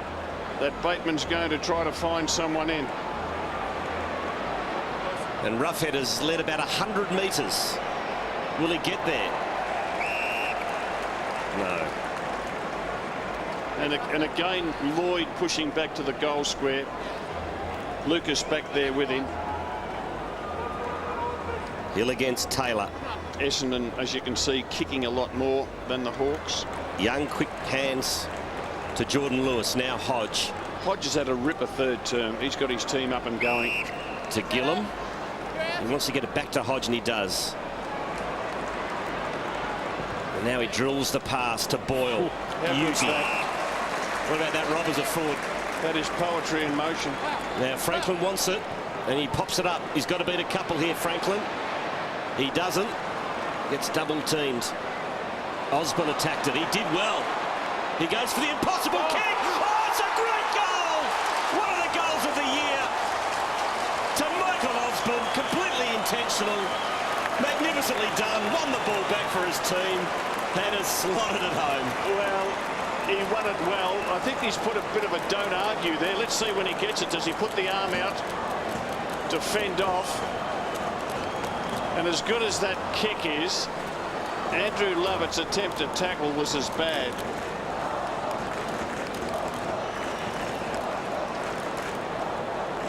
that Bateman's going to try to find someone in.
And Roughhead has led about 100 metres. Will he get there? No.
And again, Lloyd pushing back to the goal square. Lucas back there with him.
Hill against Taylor.
Essendon, as you can see, kicking a lot more than the Hawks.
Young, quick hands to Jordan Lewis. Now Hodge.
Hodge has had a ripper third term. He's got his team up and going.
To Gillum. He wants to get it back to Hodge, and he does. And now he drills the pass to Boyle. Beauty. What about that, Rob, as a forward?
That is poetry in motion.
Now Franklin wants it, and he pops it up. He's got to beat a couple here, Franklin. He doesn't. Gets double teamed. Osborne attacked it. He did well. He goes for the impossible kick. Oh, it's a great goal! One of the goals of the year. To Michael Osborne, completely intentional. Magnificently done. Won the ball back for his team and has slotted it home.
Well, he won it well. I think he's put a bit of a don't argue there. Let's see when he gets it. Does he put the arm out to fend off? And as good as that kick is, Andrew Lovett's attempt at tackle was as bad.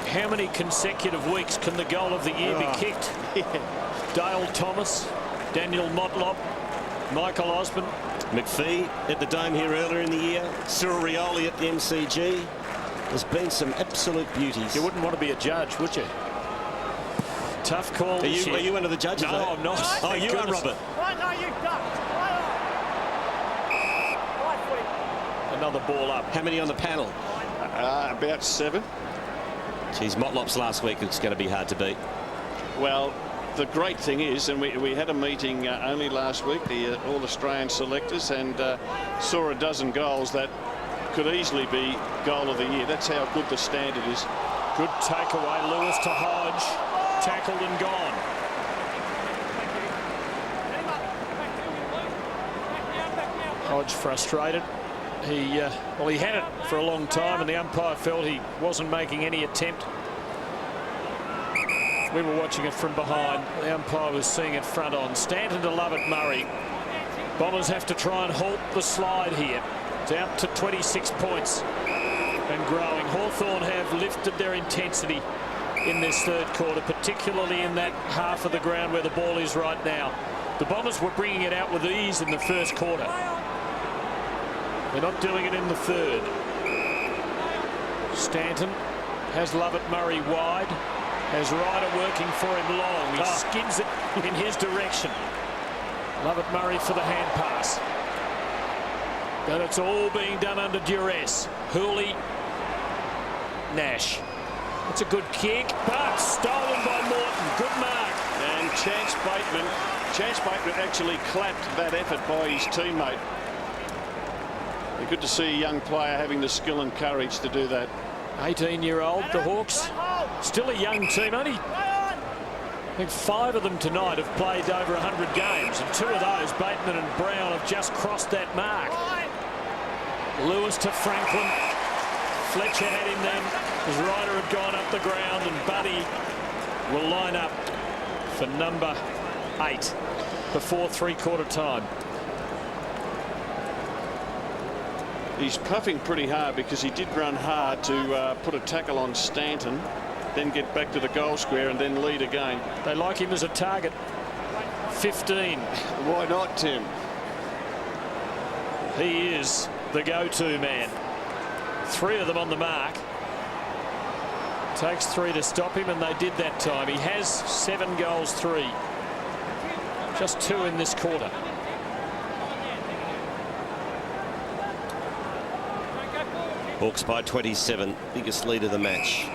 How many consecutive weeks can the goal of the year be kicked?
Yeah.
Dale Thomas, Daniel Motlop, Michael Osborne.
McPhee at the Dome here earlier in the year. Cyril Rioli at the MCG. There's been some absolute beauties.
You wouldn't want to be a judge, would you? Tough call.
Are you one of the judges?
No, I'm not.
Oh, you are, Robert.
Right, no, you ducked. Right on. Right foot.
Another ball up.
How many on the panel?
About 7.
Geez, Motlop's last week, it's going to be hard to beat.
Well, the great thing is, and we had a meeting only last week, the All-Australian selectors, and saw a dozen goals that could easily be goal of the year. That's how good the standard is.
Good takeaway. Lewis to Hodge. Tackled and gone. Hodge frustrated. He had it for a long time, and the umpire felt he wasn't making any attempt. We were watching it from behind. The umpire was seeing it front on. Stanton to Lovett Murray. Bombers have to try and halt the slide here. It's out to 26 points and growing. Hawthorn have lifted their intensity in this third quarter, particularly in that half of the ground where the ball is right now. The Bombers were bringing it out with ease in the first quarter. They're not doing it in the third. Stanton has Lovett Murray wide. Has Ryder working for him long. He skids it in his direction. Lovett Murray for the hand pass. But it's all being done under duress. Hooley, Nash. It's a good kick, but stolen by Morton. Good mark.
And Chance Bateman actually clapped that effort by his teammate. Good to see a young player having the skill and courage to do that.
18-year-old, the Hawks. Still a young team. Only, I think 5 of them tonight have played over 100 games. And 2 of those, Bateman and Brown, have just crossed that mark. Lewis to Franklin. Fletcher had him then as Ryder had gone up the ground, and Buddy will line up for number 8 before three-quarter time.
He's puffing pretty hard because he did run hard to put a tackle on Stanton, then get back to the goal square and then lead again.
They like him as a target. 15.
Why not, Tim?
He is the go-to man. 3 of them on the mark. Takes 3 to stop him, and they did that time. He has 7 goals, 3. Just 2 in this quarter.
Hawks by 27, biggest lead of the match.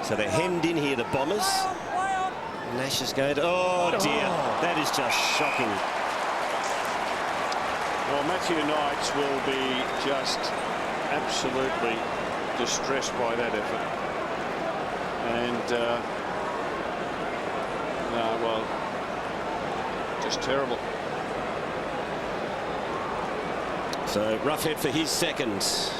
So they're hemmed in here, the Bombers. Nash is going to, oh dear, that is just shocking.
Well, Matthew Knights will be just absolutely distressed by that effort. And, no, well, just terrible.
So Roughhead for his second.
So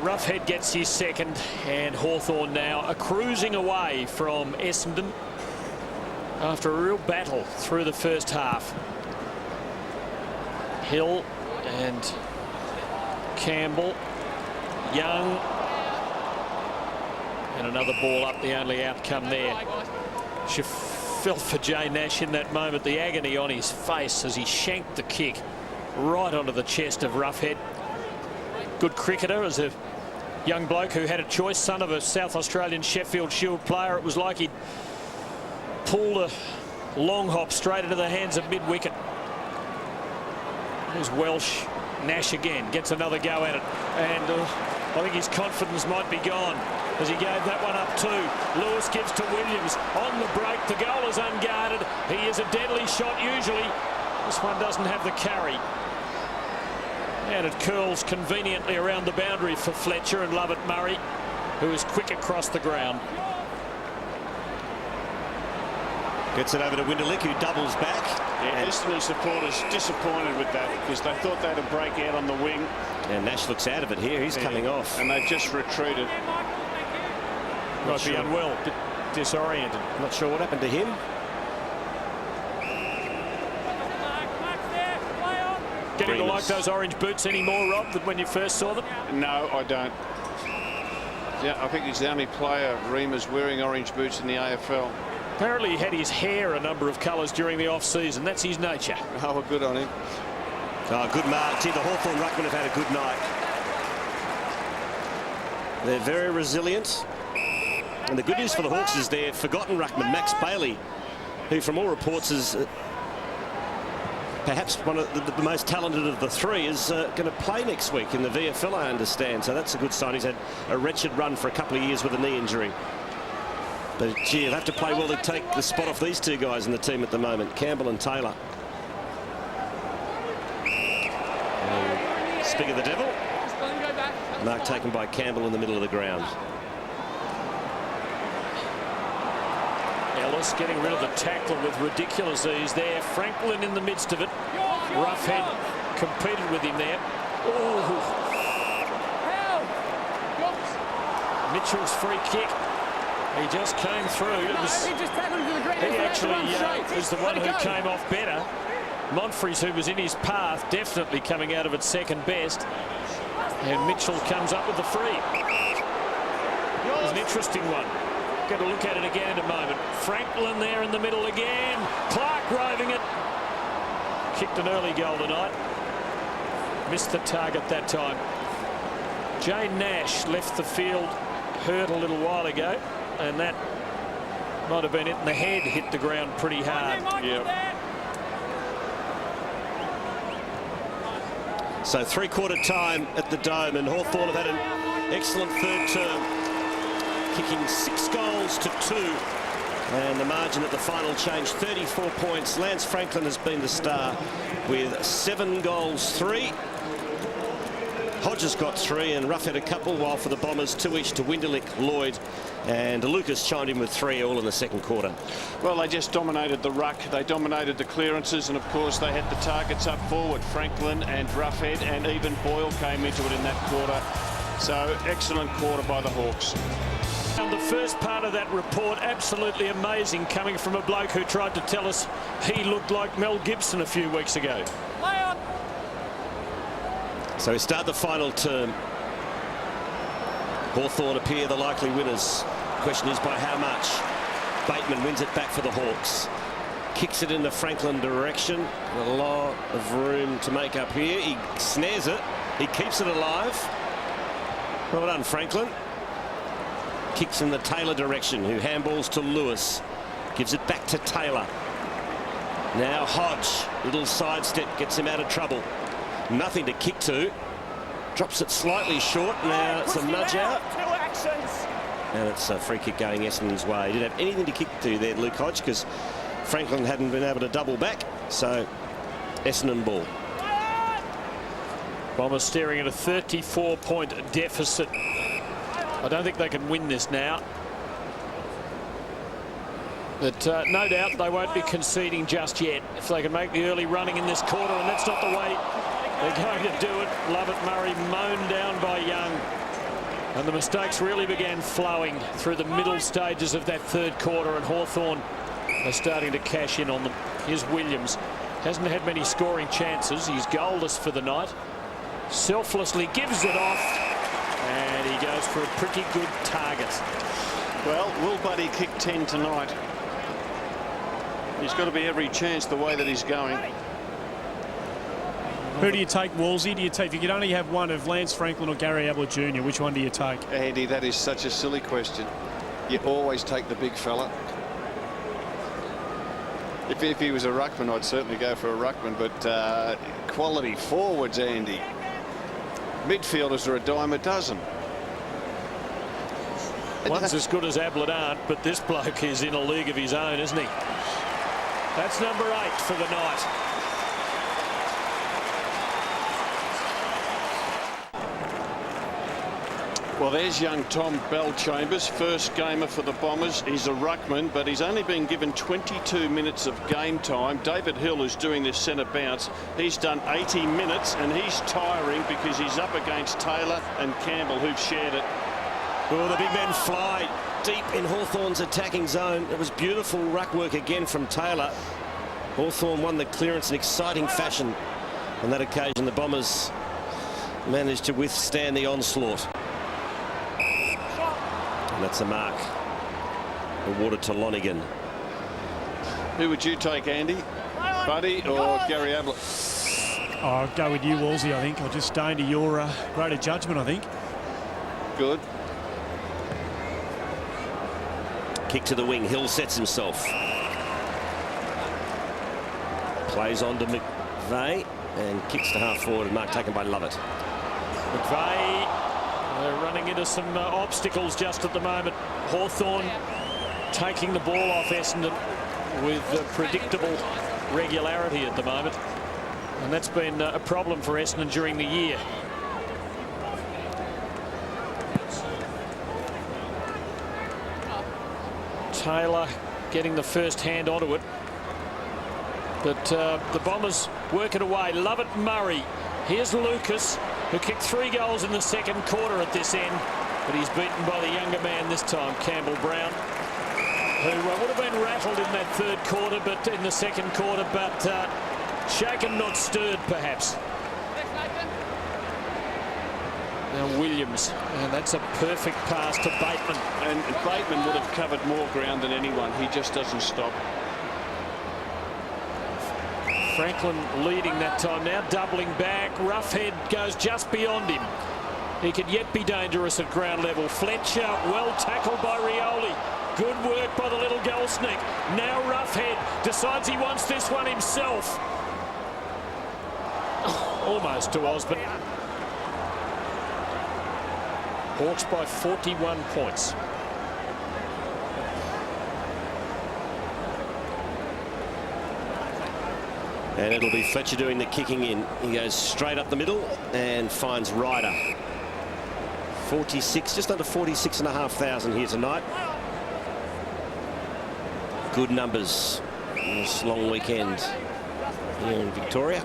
Roughhead gets his second, and Hawthorn now are cruising away from Essendon after a real battle through the first half. Hill and Campbell, Young, and another ball up, the only outcome there. She felt for Jay Nash in that moment, the agony on his face as he shanked the kick right onto the chest of Roughhead. Good cricketer, as a young bloke who had a choice, son of a South Australian Sheffield Shield player. It was like he'd pulled a long hop straight into the hands of mid-wicket. There's Welsh. Nash again gets another go at it, and I think his confidence might be gone as he gave that one up too. Lewis gives to Williams on the break. The goal is unguarded. He is a deadly shot usually. This one doesn't have the carry. And it curls conveniently around the boundary for Fletcher and Lovett Murray, who is quick across the ground.
Gets it over to Winderlick, who doubles back.
Yeah, Essendon supporters disappointed with that because they thought they had a break out on the wing.
And Nash looks out of it here. He's coming off.
And they just retreated.
Might be unwell, bit disoriented.
Not sure what happened to him.
Getting to like those orange boots anymore, Rob, than when you first saw them?
No, I don't. Yeah, I think he's the only player, Reema's, wearing orange boots in the AFL.
Apparently he had his hair a number of colours during the off-season. That's his nature.
Oh, well, good on him.
Oh, good mark. Gee, the Hawthorn ruckmen have had a good night. They're very resilient. And the good news for the Hawks is their forgotten ruckman, Max Bailey, who from all reports is perhaps one of the most talented of the three, is going to play next week in the VFL, I understand. So that's a good sign. He's had a wretched run for a couple of years with a knee injury. But, gee, he'll have to play well to take the spot off these two guys in the team at the moment, Campbell and Taylor. And speak of the devil, mark taken by Campbell in the middle of the ground.
Ellis getting rid of the tackle with ridiculous ease there. Franklin in the midst of it. Roughhead competed with him there. Oh. Mitchell's free kick. He just came through. It was, he actually is the one who came off better. Monfries, who was in his path, definitely coming out of it second best. And Mitchell comes up with the free. It was an interesting one. Got to look at it again in a moment. Franklin there in the middle again. Clark roving it. Kicked an early goal tonight. Missed the target that time. Jay Nash left the field hurt a little while ago, and that might have been it in the head, hit the ground pretty hard.
Yeah.
So three-quarter time at the Dome, and Hawthorn have had an excellent third term, kicking 6 goals to 2, and the margin at the final change 34 points. Lance Franklin has been the star with 7 goals 3. Hodges got 3 and Roughhead a couple, while for the Bombers 2 each to Winderlick, Lloyd and Lucas chimed in with 3 all in the second quarter.
Well, they just dominated the ruck, they dominated the clearances, and of course they had the targets up forward. Franklin and Roughhead, and even Boyle came into it in that quarter. So excellent quarter by the Hawks.
And the first part of that report, absolutely amazing, coming from a bloke who tried to tell us he looked like Mel Gibson a few weeks ago.
So we start the final term. Hawthorn appear the likely winners. Question is by how much. Bateman wins it back for the Hawks. Kicks it in the Franklin direction. A lot of room to make up here. He snares it. He keeps it alive. Well done, Franklin. Kicks in the Taylor direction, who handballs to Lewis. Gives it back to Taylor. Now Hodge. Little sidestep gets him out of trouble. Nothing to kick to. Drops it slightly short. Now it's a nudge out. And it's a free kick going Essendon's way. Didn't have anything to kick to there, Luke Hodge, because Franklin hadn't been able to double back. So Essendon ball.
Bombers staring at a 34-point deficit I don't think they can win this now. But no doubt they won't be conceding just yet if they can make the early running in this quarter, and that's not the way they're going to do it. Lovett Murray mown down by Young. And the mistakes really began flowing through the middle stages of that third quarter, and Hawthorn are starting to cash in on them. Here's Williams. Hasn't had many scoring chances. He's goalless for the night. Selflessly gives it off, and he goes for a pretty good target.
Well, will Buddy kick 10 tonight? He's got to be every chance the way that he's going.
Who do you take, Wolsey? Do you take, if you could only have one of Lance Franklin or Gary Ablett Jr., which one do you take?
Andy, that is such a silly question. You always take the big fella. If he was a ruckman, I'd certainly go for a ruckman, but quality forwards, Andy. Midfielders are a dime a dozen.
One's as good as Ablett aren't, but this bloke is in a league of his own, isn't he? That's number 8 for the night.
Well, there's young Tom Bellchambers, first gamer for the Bombers. He's a ruckman, but he's only been given 22 minutes of game time. David Hill, who's doing this centre bounce, he's done 80 minutes, and he's tiring because he's up against Taylor and Campbell, who've shared it.
Oh, the big men fly deep in Hawthorn's attacking zone. It was beautiful ruck work again from Taylor. Hawthorn won the clearance in exciting fashion. On that occasion, the Bombers managed to withstand the onslaught. And that's a mark awarded to Lonigan.
Who would you take, Andy? Buddy or Gary Ablett?
I'll go with you, Wolsey, I think. I'll just stay into your greater judgment, I think.
Good.
Kick to the wing. Hill sets himself. Plays on to McVeigh and kicks to half forward. Mark taken by Lovett.
McVeigh running into some obstacles just at the moment. Hawthorn taking the ball off Essendon with predictable regularity at the moment. And that's been a problem for Essendon during the year. Taylor getting the first hand onto it. But the Bombers work it away. Lovett Murray. Here's Lucas, who kicked 3 goals in the second quarter at this end. But he's beaten by the younger man this time, Campbell Brown, who would have been rattled in that third quarter, but in the second quarter, but shaken, not stirred, perhaps. Now Williams, and that's a perfect pass to Bateman.
And Bateman would have covered more ground than anyone. He just doesn't stop.
Franklin leading that time now, doubling back. Roughhead goes just beyond him. He could yet be dangerous at ground level. Fletcher, well tackled by Rioli. Good work by the little goal sneak. Now Roughhead decides he wants this one himself. Almost to Osborne. Hawks by 41 points.
And it'll be Fletcher doing the kicking in. He goes straight up the middle and finds Ryder. 46, just under 46,500 here tonight. Good numbers in this long weekend here in Victoria.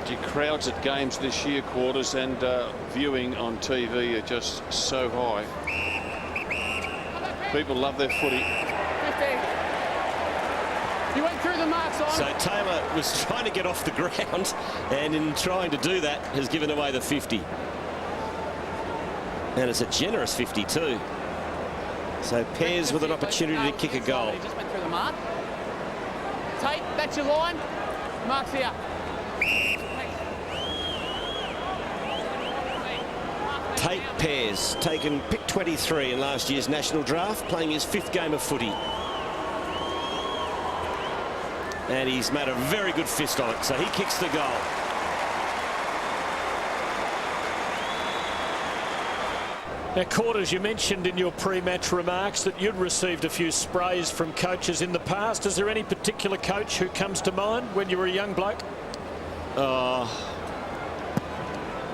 The crowds at games this year, quarters, and viewing on TV are just so high. People love their footy.
15. You went through the marks on.
So Taylor was trying to get off the ground, and in trying to do that has given away the 50. And it's a generous 52. So Pears with an opportunity to kick a goal.
Just went through the mark. Tate, that's your line. Mark's here.
Tate Pears, taken pick 23 in last year's national draft, playing his 5th game of footy. And he's made a very good fist on it, so he kicks the goal.
Now, Quarters, you mentioned in your pre-match remarks that you'd received a few sprays from coaches in the past. Is there any particular coach who comes to mind when you were a young bloke?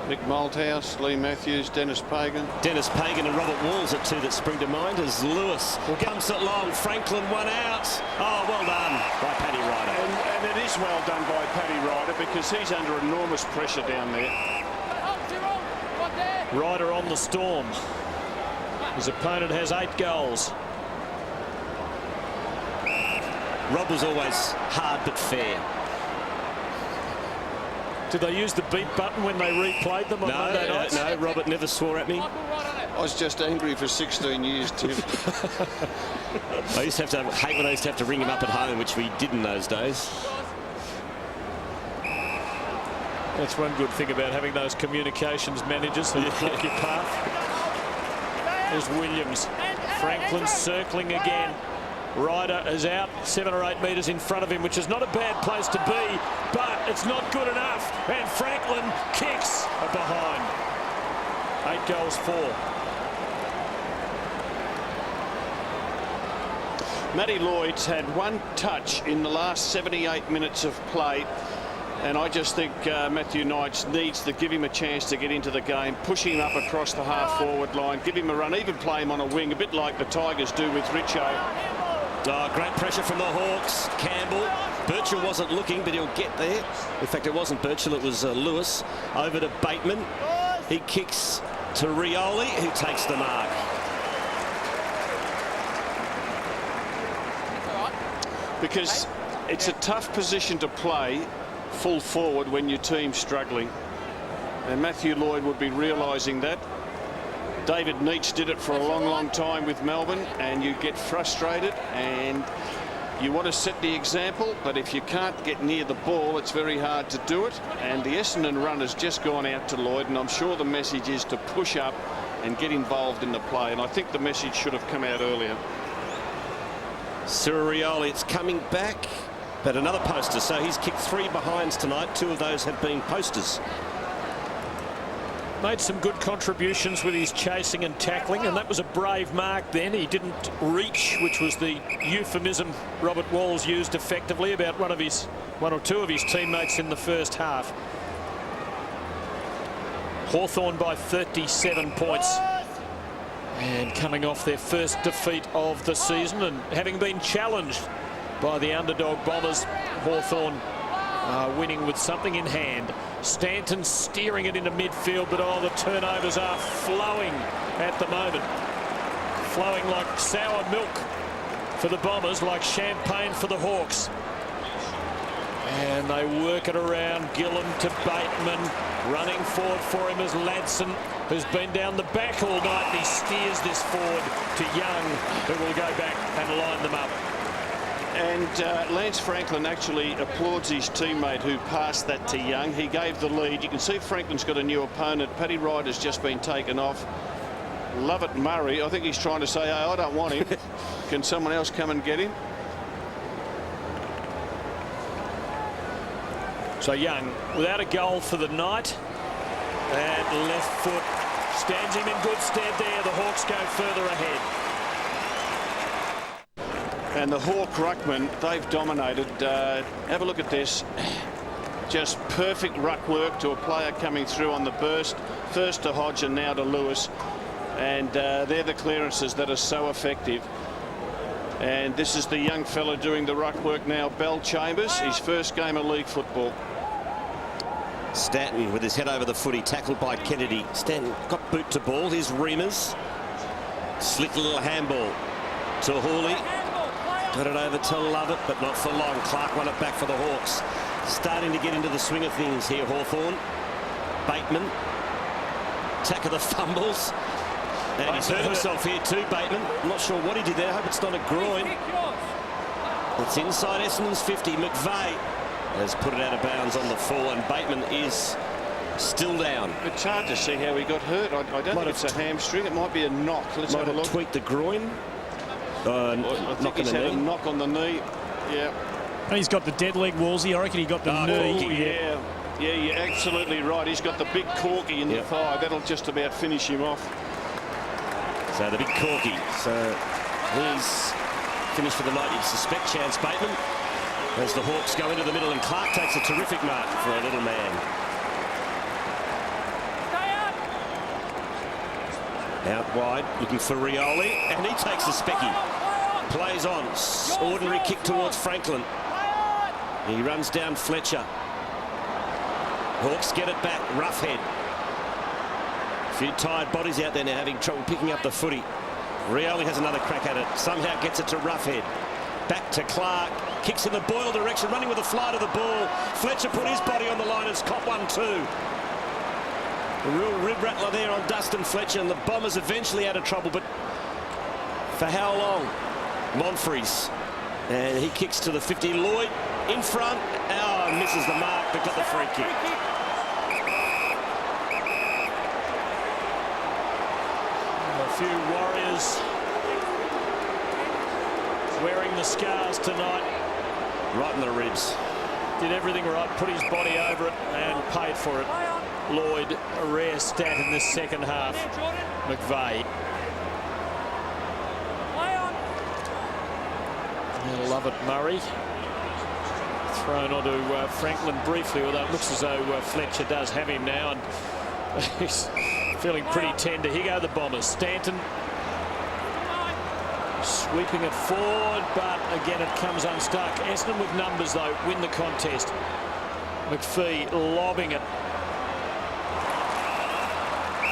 Nick Malthouse, Lee Matthews, Dennis Pagan.
Dennis Pagan and Robert Walls are two that spring to mind as Lewis pumps it long. Franklin one out. Oh, well done by Paddy Ryder.
And it is well done by Paddy Ryder because he's under enormous pressure down there.
Ryder on the storm. His opponent has 8 goals.
Rob was always hard but fair.
Did they use the beat button when they replayed them on Monday nights?
No, Robert never swore at me.
I was just angry for 16 years, Tim.
I used to hate when I used to have to ring him up at home, which we did in those days.
That's one good thing about having those communications managers who block your path. There's Williams. Franklin circling again. Ryder is out 7 or 8 metres in front of him, which is not a bad place to be, but it's not good enough. And Franklin kicks behind. 8 goals for.
Matty Lloyd's had 1 touch in the last 78 minutes of play. And I just think Matthew Knights needs to give him a chance to get into the game, push him up across the half-forward line, give him a run, even play him on a wing, a bit like the Tigers do with Richo.
Oh, great pressure from the Hawks. Campbell. Birchall wasn't looking, but he'll get there. In fact, it wasn't Birchall, it was Lewis. Over to Bateman. He kicks to Rioli, who takes the mark.
Because it's a tough position to play full forward when your team's struggling. And Matthew Lloyd would be realising that. David Neitz did it for a long time with Melbourne, and you get frustrated and you want to set the example, but if you can't get near the ball, it's very hard to do it. And the Essendon run has just gone out to Lloyd, and I'm sure the message is to push up and get involved in the play, and I think the message should have come out earlier.
Cyril Rioli, it's coming back, but another poster, so he's kicked 3 behinds tonight. 2 of those have been posters.
Made some good contributions with his chasing and tackling, and that was a brave mark then. He didn't reach, which was the euphemism Robert Walls used effectively about one or two of his teammates in the first half. Hawthorn by 37 points. And coming off their first defeat of the season and having been challenged by the underdog Bombers, Hawthorn winning with something in hand. Stanton steering it into midfield, but the turnovers are flowing at the moment. Flowing like sour milk for the Bombers, like champagne for the Hawks. And they work it around. Gillen to Bateman. Running forward for him is Ladson, who's been down the back all night, and he steers this forward to Young, who will go back and line them up.
And Lance Franklin actually applauds his teammate who passed that to Young. He gave the lead. You can see Franklin's got a new opponent. Paddy Ryder's just been taken off. Lovett Murray, I think he's trying to say, hey, I don't want him. Can someone else come and get him?
So Young, without a goal for the night, and left foot stands him in good stead there. The Hawks go further ahead.
And the Hawk ruckmen, they've dominated. Have a look at this. Just perfect ruck work to a player coming through on the burst. First to Hodge and now to Lewis. And they're the clearances that are so effective. And this is the young fella doing the ruck work now, Bell Chambers, his first game of league football.
Stanton with his head over the footy, tackled by Kennedy. Stanton got boot to ball. Here's Remus. Slick little handball to Hawley. Got it over to Lovett, but not for long. Clark won it back for the Hawks. Starting to get into the swing of things here, Hawthorn. Bateman. Attack of the fumbles. And he's hurt himself here too, Bateman. I'm not sure what he did there. I hope it's not a groin. It's inside Essendon's 50. McVeigh has put it out of bounds on the fall, and Bateman is still down.
It's hard to see how he got hurt. I don't think it's a hamstring. It might be a knock. Let's have a look.
Tweaked the groin.
I think he's had a knock on the knee. Yeah.
And he's got the dead leg, Wolsey. I reckon he got the knee.
Yeah, you're absolutely right. He's got the big corky in the thigh. That'll just about finish him off.
So the big corky. So he's finished for the night. You suspect Chance Bateman as the Hawks go into the middle, and Clark takes a terrific mark for a little man. Out wide, looking for Rioli, and he takes the specky. Plays on. Ordinary kick towards Franklin. He runs down Fletcher. Hawks get it back. Roughhead. A few tired bodies out there now having trouble picking up the footy. Rioli has another crack at it. Somehow gets it to Roughhead. Back to Clark. Kicks in the Boyle direction, running with the flight of the ball. Fletcher put his body on the line as caught 1-2. A real rib rattler there on Dustin Fletcher, and the Bombers eventually out of trouble, but for how long? Monfries, and he kicks to the 50. Lloyd in front. Oh, misses the mark, but got the free kick.
A few Warriors wearing the scars tonight.
Right in the ribs.
Did everything right, put his body over it and paid for it. Lloyd, a rare stat in this second half. McVeigh. You'll love it, Murray. Thrown onto Franklin briefly, although it looks as though Fletcher does have him now, and he's feeling pretty tender. Here go the Bombers. Stanton sweeping it forward, but again it comes unstuck. Essendon with numbers though, win the contest. McPhee lobbing it.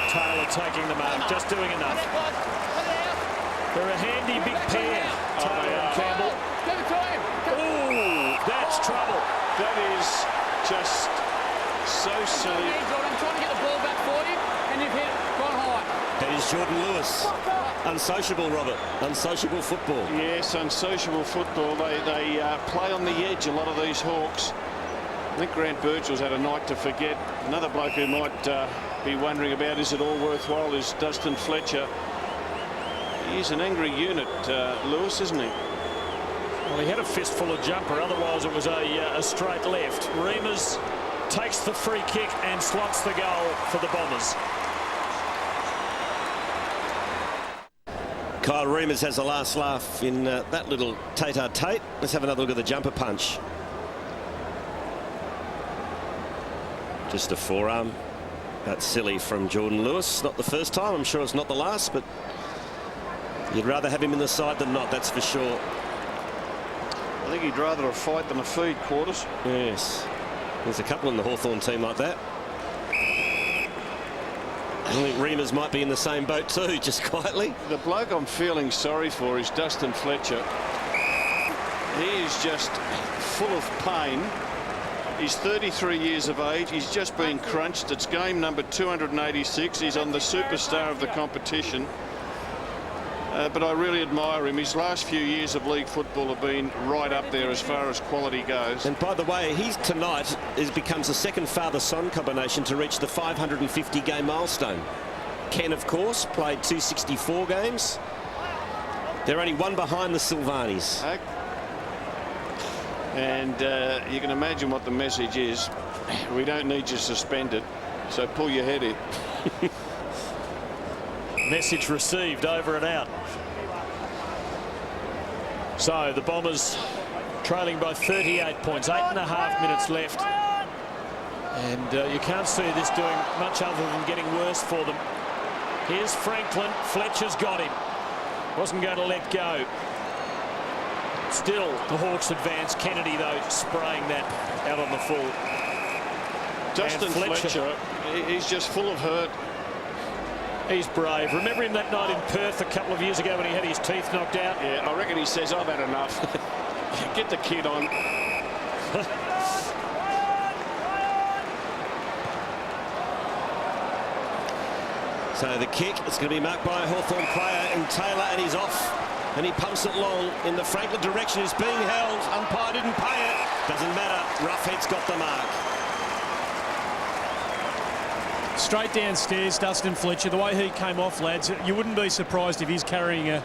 Taylor taking the mark, just doing enough. They're a handy big pair, Taylor and Campbell. Ooh, that's trouble.
That is just so silly.
Jordan, trying to get the ball back for you, and you've hit it, gone high.
That is Jordan Lewis. Unsociable, Robert. Unsociable football.
Yes, unsociable football. They play on the edge, a lot of these Hawks. I think Grant Birchall's had a night to forget. Another bloke who might be wondering about, is it all worthwhile, is Dustin Fletcher. He's an angry unit, Lewis, isn't he?
Well, he had a fistful of jumper, otherwise it was a straight left. Reimers takes the free kick and slots the goal for the Bombers.
Kyle Reimers has the last laugh in that little tete-a-tete. Let's have another look at the jumper punch. Just a forearm. That's silly from Jordan Lewis. Not the first time. I'm sure it's not the last, but you'd rather have him in the side than not, that's for sure.
I think he'd rather a fight than a feed, Quarters.
Yes. There's a couple in the Hawthorn team like that. I think Reimers might be in the same boat too, just quietly.
The bloke I'm feeling sorry for is Dustin Fletcher. He is just full of pain. He's 33 years of age. He's just been crunched. It's game number 286. He's on the superstar of the competition. But I really admire him. His last few years of league football have been right up there as far as quality goes.
And by the way, he's tonight becomes the second father-son combination to reach the 550 game milestone. Ken, of course, played 264 games. They're only one behind the Silvanis.
And you can imagine what the message is. We don't need you suspended, so pull your head in.
Message received, over and out. So the Bombers trailing by 38 points, 8.5 minutes left. And you can't see this doing much other than getting worse for them. Here's Franklin. Fletcher's got him. Wasn't going to let go. Still, the Hawks advance. Kennedy, though, spraying that out on the full.
Dustin Fletcher, he's just full of hurt.
He's brave. Remember him that night in Perth a couple of years ago when he had his teeth knocked out?
Yeah, I reckon he says, I've had enough. Get the kid on.
So the kick, it's going to be marked by a Hawthorn player in Taylor, and he's off. And he pumps it long in the Franklin direction. It's being held. Umpire didn't pay it. Doesn't matter. Roughhead's got the mark.
Straight downstairs, Dustin Fletcher. The way he came off, lads, you wouldn't be surprised if he's carrying a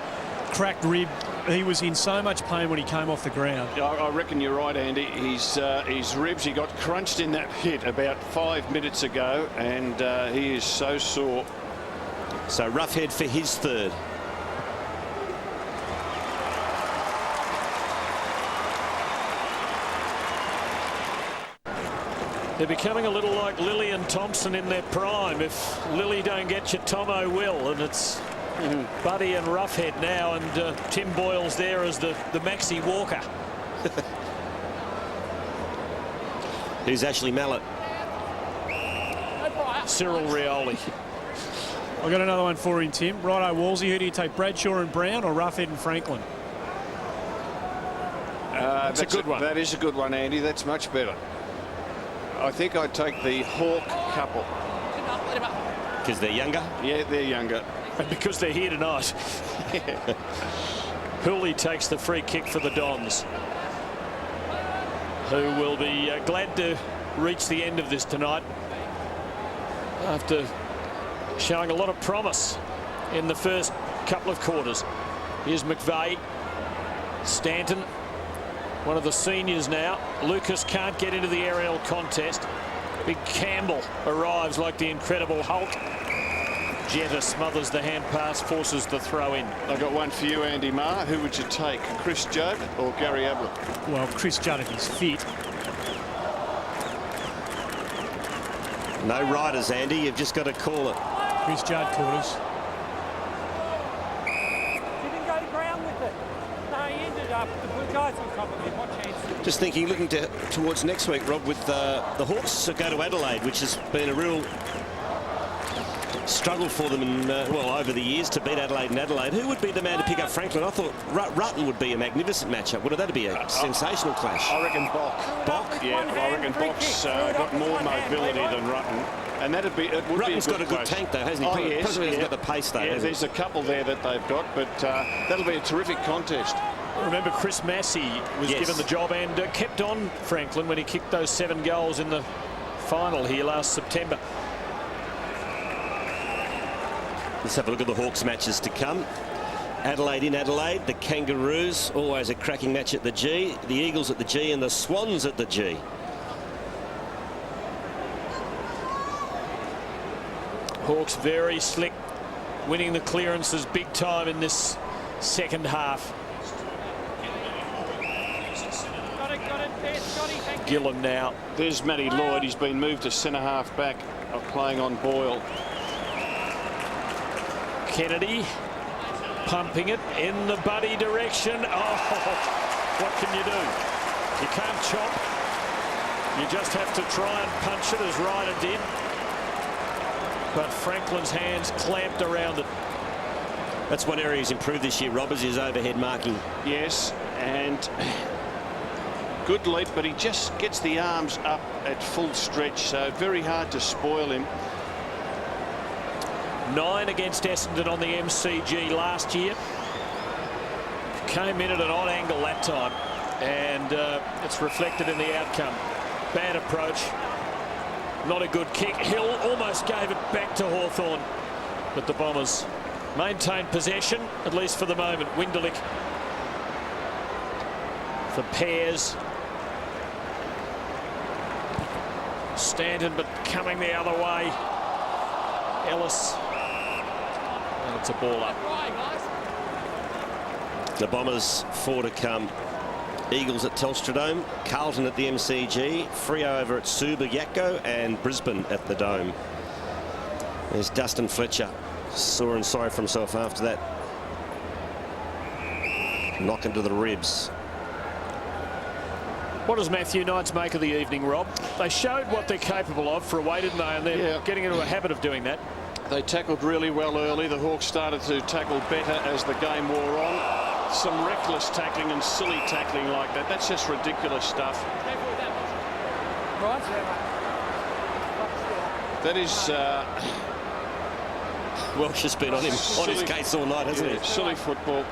cracked rib. He was in so much pain when he came off the ground.
I reckon you're right, Andy. His ribs, he got crunched in that hit about 5 minutes ago, and he is so sore.
So Roughhead for his third.
They're becoming a little like Lilly and Thompson in their prime. If Lilly don't get you, Tomo will, and it's Buddy and Roughhead now, and Tim Boyle's there as the Maxi Walker.
Who's Ashley Mallett?
Cyril Rioli.
I've got another one for him, Tim. Righto, Wolsey, who do you take, Bradshaw and Brown or Roughhead and Franklin?
That's
a good one.
That is a good one, Andy. That's much better. I think I'd take the Hawk couple.
Because they're younger?
Yeah, they're younger.
And because they're here tonight. Hooley takes the free kick for the Dons, who will be glad to reach the end of this tonight after showing a lot of promise in the first couple of quarters. Here's McVeigh. Stanton, one of the seniors now. Lucas can't get into the aerial contest. Big Campbell arrives like the Incredible Hulk. Jetta smothers the hand pass, forces the throw in.
I've got one for you, Andy Marr. Who would you take, Chris Judd or Gary Ablett?
Well, Chris Judd if he's fit.
No riders, Andy. You've just got to call it.
Chris Judd quarters.
He didn't go to ground with it. No, he ended up, the blue guys on top of him. What chance?
Just thinking, looking towards next week, Rob, with the Hawks go to Adelaide, which has been a real struggle for them in, well, over the years to beat Adelaide and Adelaide. Who would be the man to pick up Franklin? I thought Rutten would be a magnificent matchup. Would that be a sensational clash?
I reckon Bock.
Bock?
Yeah, I reckon Bock's got more mobility than Rutten. And it would be
Rutten's
a
got a good
clash.
tank, though, hasn't he?
Oh, yes,
Possibly he's got the pace, though.
Yeah, there's a couple there that they've got, but that'll be a terrific contest.
Remember, Chris Massey was given the job and kept on Franklin when he kicked those 7 goals in the final here last September.
Let's have a look at the Hawks matches to come. Adelaide in Adelaide, the Kangaroos, always a cracking match at the G, the Eagles at the G and the Swans at the G.
Hawks very slick, winning the clearances big time in this second half. Gillam now.
There's Matty Lloyd. He's been moved to centre half back, playing on Boyle.
Kennedy pumping it in the Buddy direction. Oh, what can you do? You can't chop. You just have to try and punch it as Ryder did. But Franklin's hands clamped around it.
That's one area he's improved this year, Rob, is his overhead marking.
Yes, and good leap, but he just gets the arms up at full stretch, so very hard to spoil him.
9 against Essendon on the MCG last year. Came in at an odd angle that time, and it's reflected in the outcome. Bad approach, not a good kick. Hill almost gave it back to Hawthorn, but the Bombers maintained possession, at least for the moment. Winderlich for Pears. Stanton, but coming the other way. Ellis. And it's a ball up.
The Bombers 4 to come. Eagles at Telstra Dome, Carlton at the MCG, Freo over at Subiaco, and Brisbane at the Dome. There's Dustin Fletcher, sore and sorry for himself after that knock into the ribs.
What does Matthew Knights make of the evening, Rob? They showed what they're capable of for a way, didn't they? And they're getting into a habit of doing that.
They tackled really well early. The Hawks started to tackle better as the game wore on. Some reckless tackling and silly tackling like that. That's just ridiculous stuff. That is...
Welsh has been on his case all night, hasn't he?
Silly football.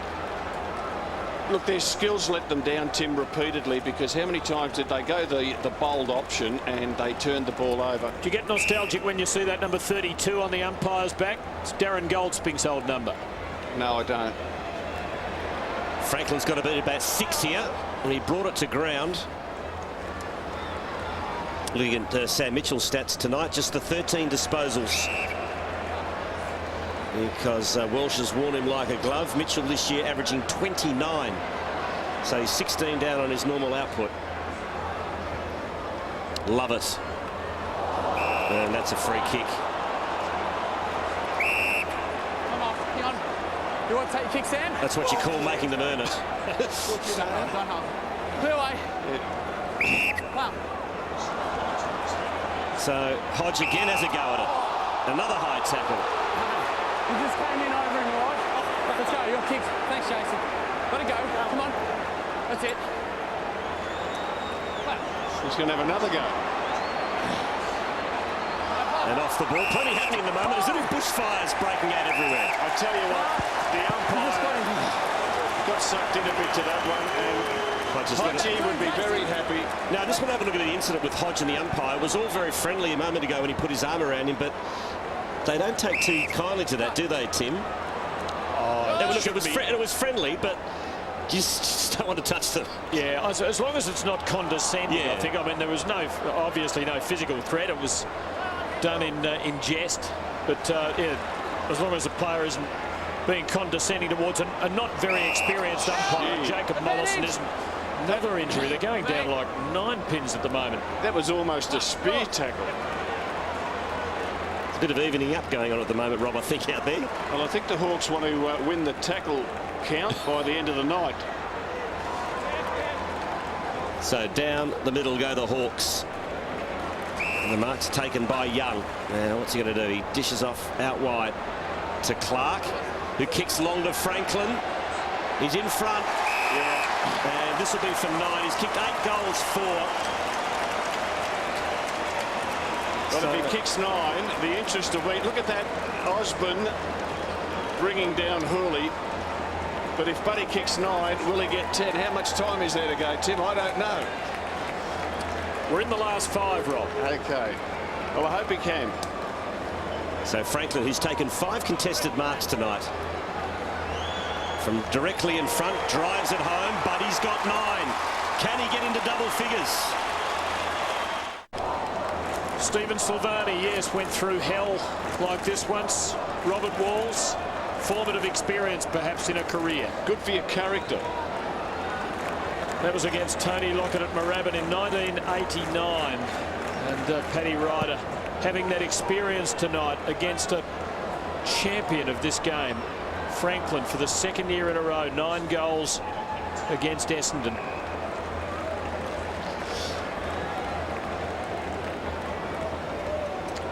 Look, their skills let them down, Tim, repeatedly, because how many times did they go the bold option and they turned the ball over?
Do you get nostalgic when you see that number 32 on the umpire's back? It's Darren Goldspink's old number.
No, I don't.
Franklin's got to beat about 6 here, and he brought it to ground. Looking at Sam Mitchell's stats tonight, just the 13 disposals. Because Welsh has worn him like a glove. Mitchell this year averaging 29. So he's 16 down on his normal output. Love it. And that's a free kick.
Come on, hang on. You want to take your kick, Sam?
That's what you call making them earn it.
Clear away. Wow.
So Hodge again has a go at it. Another high tackle.
You just came in over him, all right? Let's go, your kick. Thanks, Jason. Let it go. Come on. That's it. Wow.
He's going to have another go.
And off the ball. Plenty happening in the moment. There's little bushfires breaking out everywhere.
I tell you what, the umpire got sucked in a bit to that one, and Hodgie would be very happy.
Now, I just want to have a look at the incident with Hodge and the umpire. It was all very friendly a moment ago when he put his arm around him, but they don't take too kindly to that, do they, Tim? Look, it was friendly, but you just don't want to touch them.
Yeah, as long as it's not condescending,
Yeah.
I think. I mean, there was obviously no physical threat. It was done in jest. But, yeah, as long as the player isn't being condescending towards a not very experienced umpire, Jacob Mollison isn't. Another injury. They're going down like 9 pins at the moment.
That was almost a spear tackle.
A bit of evening up going on at the moment, Rob, I think, out there.
Well, I think the Hawks want to win the tackle count by the end of the night.
So down the middle go the Hawks. And the mark's taken by Young. Now, what's he going to do? He dishes off out wide to Clark, who kicks long to Franklin. He's in front.
Yeah.
And this will be for 9. He's kicked 8 goals for.
But if he kicks 9, the interest of weight. Look at that. Osborne bringing down Hooley. But if Buddy kicks 9, will he get 10? How much time is there to go, Tim? I don't know.
We're in the last 5, Rob.
Okay. Well, I hope he can.
So Franklin, who's taken 5 contested marks tonight. From directly in front, drives it home. Buddy's got 9. Can he get into double figures?
Stephen Silvani, yes, went through hell like this once. Robert Walls, formative experience perhaps in a career.
Good for your character.
That was against Tony Lockett at Moorabbin in 1989. And Paddy Ryder having that experience tonight against a champion of this game. Franklin for the 2nd year in a row, 9 goals against Essendon.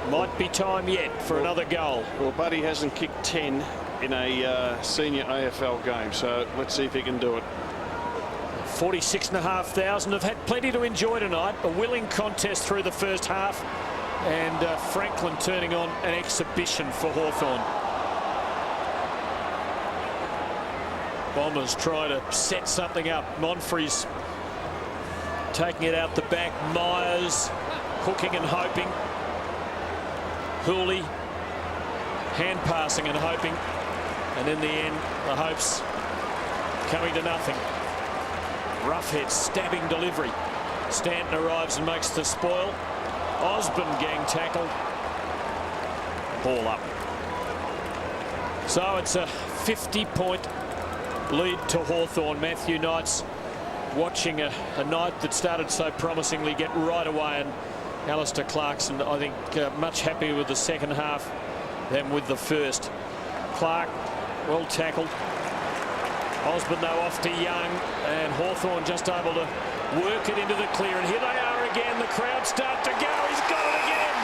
Might be time yet for another goal.
Well, Buddy hasn't kicked 10 in a senior AFL game, so let's see if he can do it.
46,500 have had plenty to enjoy tonight. A willing contest through the first half, and Franklin turning on an exhibition for Hawthorn. Bombers try to set something up. Monfrey's taking it out the back. Myers hooking and hoping. Hooley hand passing and hoping, and in the end the hopes coming to nothing. Roughhead stabbing delivery. Stanton arrives and makes the spoil. Osborne gang tackle. Ball up. So it's a 50-point lead to Hawthorn. Matthew Knight's watching a night that started so promisingly get right away, and Alistair Clarkson, I think, much happier with the second half than with the first. Clark, well tackled. Osborne, though, off to Young, and Hawthorn just able to work it into the clear. And here they are again. The crowd start to go. He's got it again.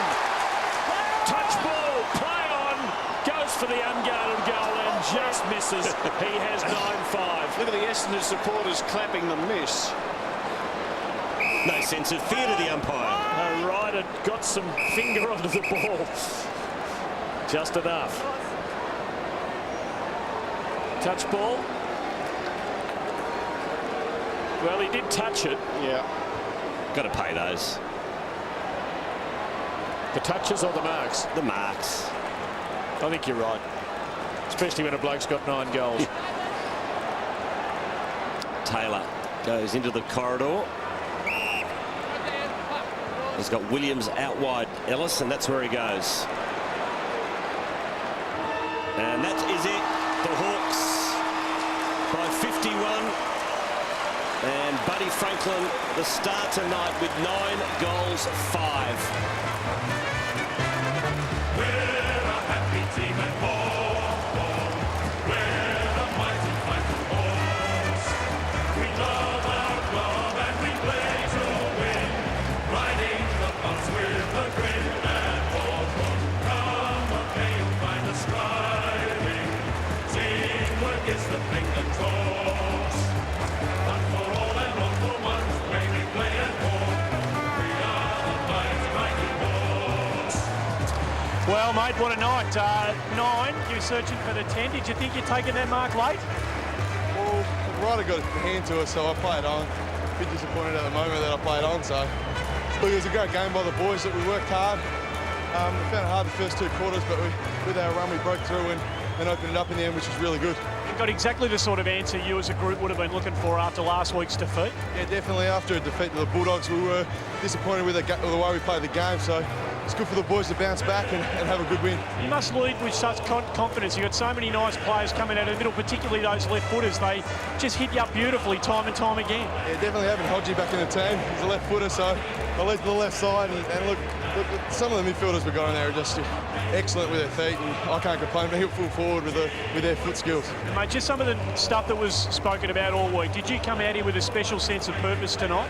Touch ball, play on. Goes for the unguarded goal and just misses. He has 9-5.
Look at the Essendon supporters clapping the miss.
No sense of fear to the umpire.
Ryder got some finger onto the ball. Just enough. Touch ball. Well, he did touch it.
Yeah.
Got to pay those.
The touches or the marks?
The marks.
I think you're right. Especially when a bloke's got 9 goals.
Taylor goes into the corridor. He's got Williams out wide, Ellis, and that's where he goes. And that is it. The Hawks by 51. And Buddy Franklin, the star tonight with 9 goals, 5.
Well, mate, what a night. 9, you're searching for the 10. Did you think you'd taken that mark late?
Well, Ryder got a hand to us, so I played on. A bit disappointed at the moment that I played on, so look, it was a great game by the boys. That we worked hard. We found it hard the first 2 quarters, but with our run we broke through and opened it up in the end, which was really good.
You've got exactly the sort of answer you as a group would have been looking for after last week's defeat.
Yeah, definitely. After a defeat to the Bulldogs, we were disappointed with the way we played the game, so it's good for the boys to bounce back and have a good win.
You must lead with such confidence. You've got so many nice players coming out of the middle, particularly those left footers. They just hit you up beautifully time and time again.
Yeah, definitely having Hodgie back in the team. He's a left footer, so I led to the left side. And look, some of the midfielders we got in there are just excellent with their feet, and I can't complain. They hit full forward with their foot skills.
And mate, just some of the stuff that was spoken about all week. Did you come out here with a special sense of purpose tonight?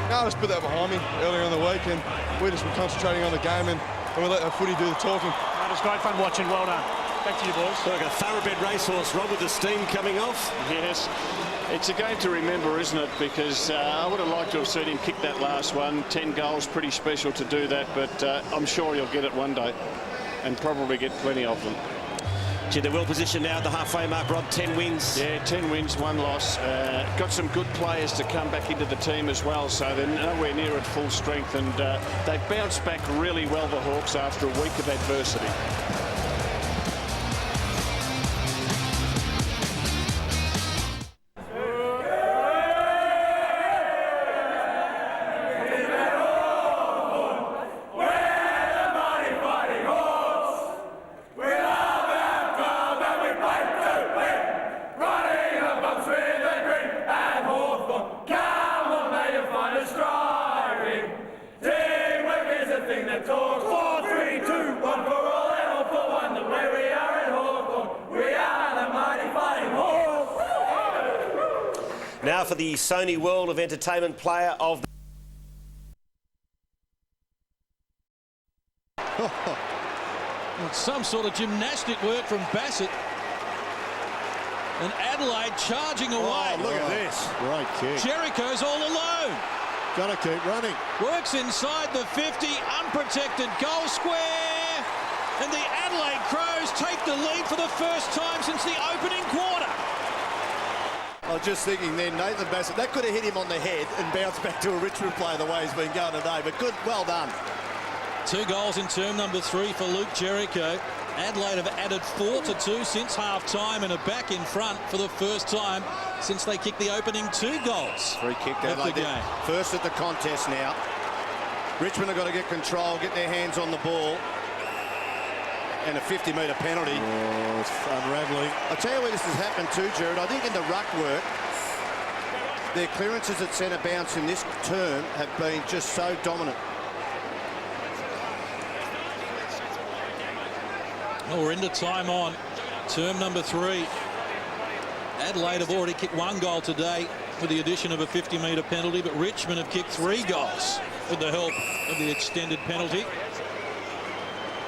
No, I just put that behind me earlier in the week, and we just were concentrating on the game, and we let our footy do the talking.
It was great fun watching. Well done. Back to you, boys.
Like a thoroughbred racehorse, Rob, with the steam coming off.
Yes. It's a game to remember, isn't it? Because I would have liked to have seen him kick that last one. 10 goals, pretty special to do that, but I'm sure he'll get it one day and probably get plenty of them.
Gee, they're well positioned now at the halfway mark, Rob. 10 wins.
Yeah, 10 wins, 1 loss. Got some good players to come back into the team as well, so they're nowhere near at full strength, and they've bounced back really well, the Hawks, after a week of adversity.
Now for the Sony World of Entertainment Player of the...
Some sort of gymnastic work from Bassett. And Adelaide charging away.
Oh, look at this. Great kick.
Jericho's all alone.
Got to keep running.
Works inside the 50, unprotected goal square. And the Adelaide Crows take the lead for the first time since the opening quarter.
I was just thinking then, Nathan Bassett, that could have hit him on the head and bounced back to a Richmond player the way he's been going today. But good, well done.
2 goals in term number 3 for Luke Jericho. Adelaide have added 4-2 since half-time and are back in front for the first time since they kicked the opening 2 goals.
Free kick there.
The game.
First at the contest now. Richmond have got to get control, get their hands on the ball. And a 50-metre penalty.
Oh, it's unravelling.
I'll tell you where this has happened too, Jared. I think in the ruck work, their clearances at centre bounce in this term have been just so dominant.
Well, we're into time on term number 3. Adelaide have already kicked 1 goal today with the addition of a 50-metre penalty, but Richmond have kicked 3 goals with the help of the extended penalty.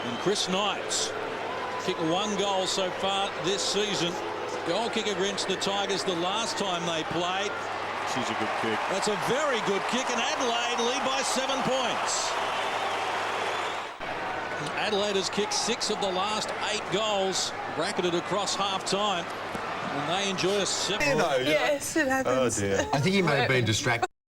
And Chris Knight's kicked 1 goal so far this season. Goal kick against the Tigers the last time they played.
She's a good kick.
That's a very good kick, and Adelaide lead by 7 points. Adelaide has kicked 6 of the last 8 goals, bracketed across half-time, and they enjoy a 7.
Yes, it happens.
Oh, dear.
I think he may have been distracted.